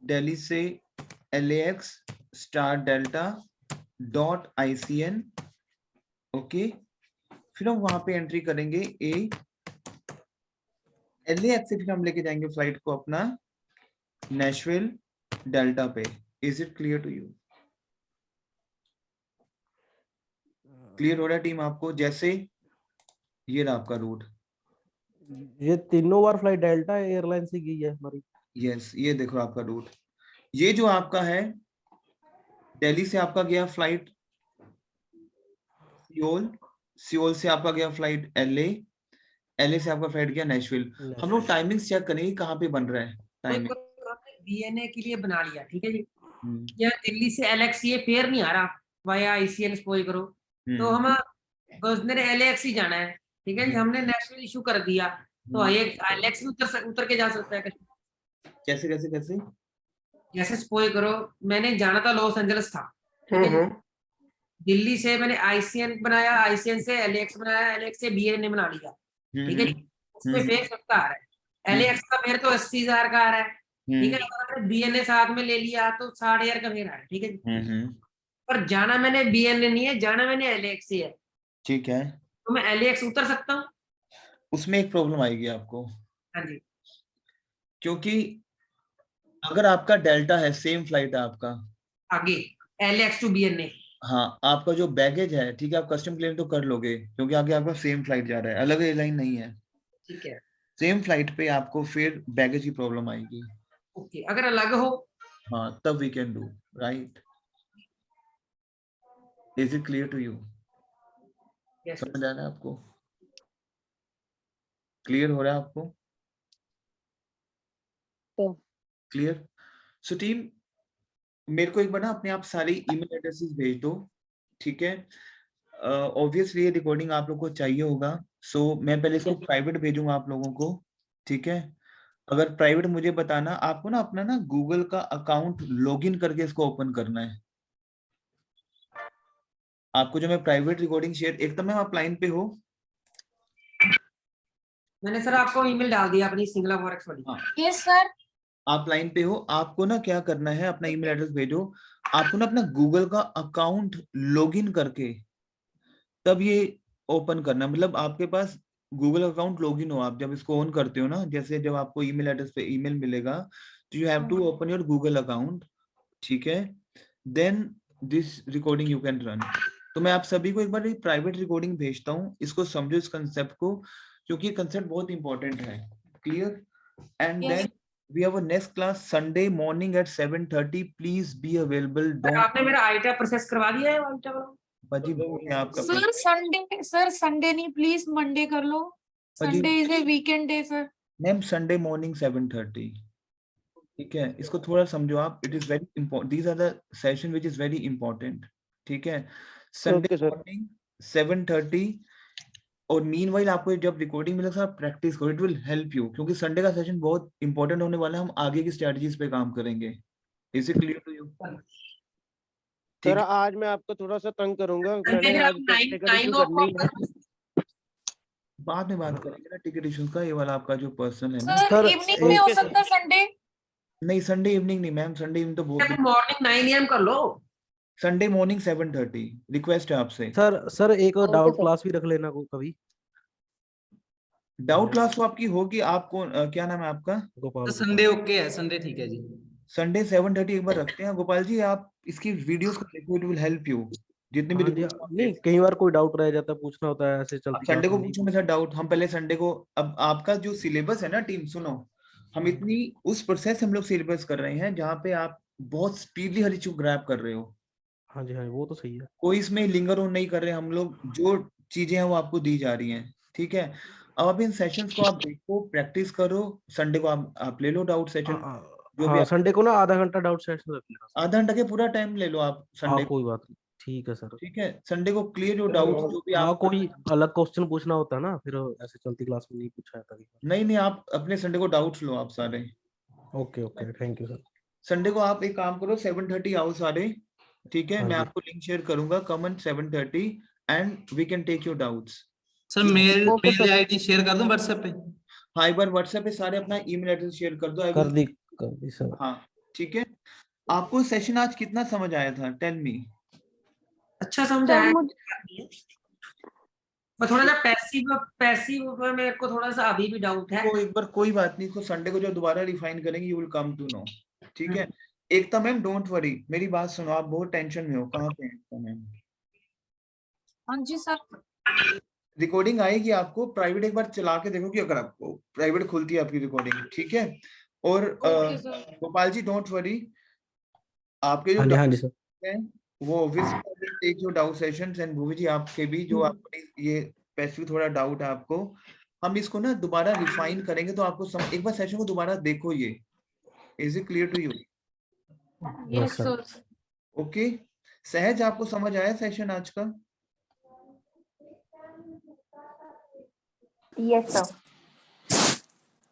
दिल्ली से LAX star delta .ICN। Okay, फिर हम वहां पे एंट्री करेंगे ए LAX से, फिर हम लेके जाएंगे फ्लाइट को अपना नेशविल डेल्टा पे। Is it clear to you? Clear हो रहा है टीम आपको? जैसे ये रहा आपका रूट, ये तीनों बार फ्लाइट डेल्टा एयरलाइन से गई है हमारी। यस, ये देखो आपका रूट। ये जो आपका है दिल्ली से आपका गया फ्लाइट सियोल, सियोल से आपका गया फ्लाइट LA, LA से आपका फ्लाइट गया नेशविल। हम लोग टाइमिंग्स चेक करेंगे कहाँ पे बन रहा है टाइमिंग। बीएनए के लिए बना लिया, ठीक है जी। या दिल्ली से एलएक्स ये फेयर नहीं आ रहा वाया आईसीएन सपोज करो, तो हम उसने एलएक्स ही जाना है, ठीक है जी। हमने नेशनल इशू कर दिया, तो ये एलएक्स भी उतर के जा सकता है। कैसे कैसे कैसे? जैसे सपोज करो मैंने जाना था लॉस एंजल्स था, ठीक है, दिल्ली से मैंने आईसीएन बनाया, आईसीएन से एलएक्स बनाया, एलएक्स से बीएनए बना लिया, ठीक है। उसमें फेयर सस्ता आ रहा है, एलएक्स का फेयर तो 80,000 का आ रहा है, ठीक है। अगर बीएनए साथ में ले लिया तो 60,000 का फेयर आ रहा है, ठीक है। पर जाना मैंने बीएनए नहीं है, जाना मैंने एलएक्स से है, ठीक है। तो मैं एलएक्स उतर सकता हूँ? उसमें एक प्रॉब्लम आएगी आपको। हाँ जी। क्योंकि अगर आपका डेल्टा है, सेम फ्लाइट है आपका आगे एलएक्स टू बीएनए, हाँ, आपका जो बैगेज है, ठीक है, आप कस्टम क्लेम तो कर लोगे क्योंकि आगे आपका सेम फ्लाइट जा रहा है, अलग एयरलाइन नहीं है, ठीक है। सेम फ्लाइट पे आपको फिर बैगेज की प्रॉब्लम आएगी। ओके, अगर अलग हो हाँ, तब we can do, right? Is it clear to you? समझ आ रहा है आपको? क्लियर हो रहा है आपको? क्लियर? सो टीम, मेरे को एक बार ना अपने आप सारी ईमेल एड्रेसेस भेज दो, ठीक है। ऑब्वियसली ये रिकॉर्डिंग आप लोग को चाहिए होगा, सो मैं पहले इसको प्राइवेट भेजूंगा आप लोगों को, ठीक है। अगर प्राइवेट मुझे बताना, आपको ना अपना ना गूगल का अकाउंट लॉगिन करके इसको ओपन करना है। आपको जो मैं प्राइवेट रिकॉर्डिंग शेयर, एक तो मैम आप लाइन पे हो? मैंने सर आपको ईमेल डाल दिया अपनी सिंगला फॉरेक्स वाली। Yes sir. आप लाइन पे हो, आपको ना क्या करना है, अपना ईमेल एड्रेस भेजो, आपको ना अपना गूगल का अकाउंट लॉगिन करके तब ये ओपन करना, मतलब आपके पास गूगल अकाउंट लॉगिन हो, आप जब इसको ऑन करते हो ना, जैसे जब आपको ईमेल एड्रेस पे ईमेल मिलेगा, तो you have to open your Google account, ठीक है, then this recording you can run. तो मैं आप सभी को एक बार प्राइवेट रिकॉर्डिंग भेजता हूँ, इसको समझो इस कंसेप्ट को, क्योंकि ये कंसेप्ट बहुत इंपॉर्टेंट है। Clear? And then we have a next class Sunday morning at 7:30, please be available. आपने मेरा आईटा प्रोसेस करवा दिया है आईटा वाला? बाजी आपका सर संडे नहीं, प्लीज मंडे कर लो। Sunday is a weekend day sir. Ma'am Sunday morning 7:30, ठीक है, इसको थोड़ा समझो आप, it is very important, these are the session which is very important, ठीक है। संडे मॉर्निंग 7:30, और मीनवाइल आपको जब रिकॉर्डिंग मिलेगा आप प्रैक्टिस करो, इट विल हेल्प यू, क्योंकि संडे का सेशन बहुत इंपॉर्टेंट होने वाला है, हम आगे की स्ट्रेटजीज पे काम करेंगे। Is it clear to you? Sir आज मैं आपको थोड़ा सा तंग करूंगा, मैंने आज बाद में बात करेंगे ना टिकट इश्यूज का, ये वाला आपका जो पर्सनल है ना। सर इवनिंग में हो सकता है संडे? नहीं संडे इवनिंग नहीं मैम, संडे इवनिंग तो बहुत मॉर्निंग 9 AM कर लो। संडे मॉर्निंग 7:30 रिक्वेस्ट है आपसे। सर एक और डाउट क्लास भी रख लेना कभी। डाउट क्लास तो आपकी होगी, आपको क्या नाम है आपका? गोपाल। संडे ओके है, संडे ठीक है जी। संडे 7:30 एक बार रखते हैं। गोपाल जी आप इसकी वीडियोस को देखो, इट विल हेल्प यू जितने भी नहीं, कई बार कोई डाउट रह जाता है, पूछना होता है, ऐसे चलती संडे को पूछो मेरे साथ डाउट। हम पहले संडे को, अब आपका जो सिलेबस है ना टीम, सुनो, हम इतनी उस प्रोसेस हम लोग सिलेबस कर रहे हैं जहाँ पे आप बहुत स्पीडली हर चीज ग्रैब कर रहे हो, हाँ जी, वो तो सही है। कोई इसमें लिंगर ऑन नहीं कर रहे हम लोग, जो चीजें हैं वो आपको दी जा रही हैं, ठीक है। अब आप इन सेशंस को आप देखो, प्रैक्टिस करो, संडे को आप ले लो डाउट सेशन, जो भी हाँ, संडे को ना आधा घंटा डाउट सेशन रख लेना सर। आधा घंटा के पूरा टाइम ले लो आप हाँ, संडे, कोई बात नहीं, ठीक है सर। ठीक है। संडे को क्लियर जो डाउट जो भी हाँ, आप, कोई अलग क्वेश्चन पूछना होता है ना, फिर ऐसे चलती क्लास में नहीं पूछा जाता कभी। नहीं आप अपने संडे को डाउट्स लो आप सारे। Okay, thank you sir. Sunday को आप एक काम करो, 7:30 आओ सारे, ठीक है। हाँ मैं जी। आपको लिंक शेयर करूंगा, come on 7:30 and we can take your doubts. Sir mail ID share कर दूं व्हाट्सएप पे? हाँ, एक बार व्हाट्सएप पे सारे अपना ईमेल एड्रेस शेयर कर दो। कर दी सर। हाँ, ठीक है। आपको सेशन आज कितना समझ आया था, टेल मी। अच्छा समझ आया, पर थोड़ा सा पैसिव में मेरे को थोड़ा सा अभी भी डाउट है। तो एक बार कोई बात नहीं, इसको संडे को जो दोबारा रिफाइन करेंगे you will come to know, ठीक है। एकता मैम डोंट वरी, मेरी बात सुनो, आप बहुत टेंशन में हो। कहाँ पे हैं एकता मैम? हाँ जी सर। रिकॉर्डिंग आएगी आपको, प्राइवेट एक बार चला के देखो कि अगर आपको प्राइवेट खुलती है आपकी रिकॉर्डिंग, ठीक है। और गोपाल जी डोंट वरी, आपके जो हाँ डाउट जी सर। हैं वो obviously take your doubt sessions, and Bhuvi ji आपके भी जो आपको ये स्पेसिफिक थोड़ा डाउट है आपको, हम इसको ना दोबारा रिफाइन करेंगे तो आपको एक बार सेशन को दोबारा देखो। ये is it clear to you? Yes sir. Okay, Sahaj आपको समझ आया सेशन आज का? Yes sir.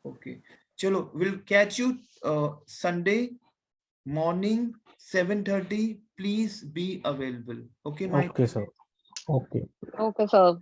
ओके, चलो will catch you Sunday morning 7:30. Please be available. Okay my okay sir. Okay okay sir.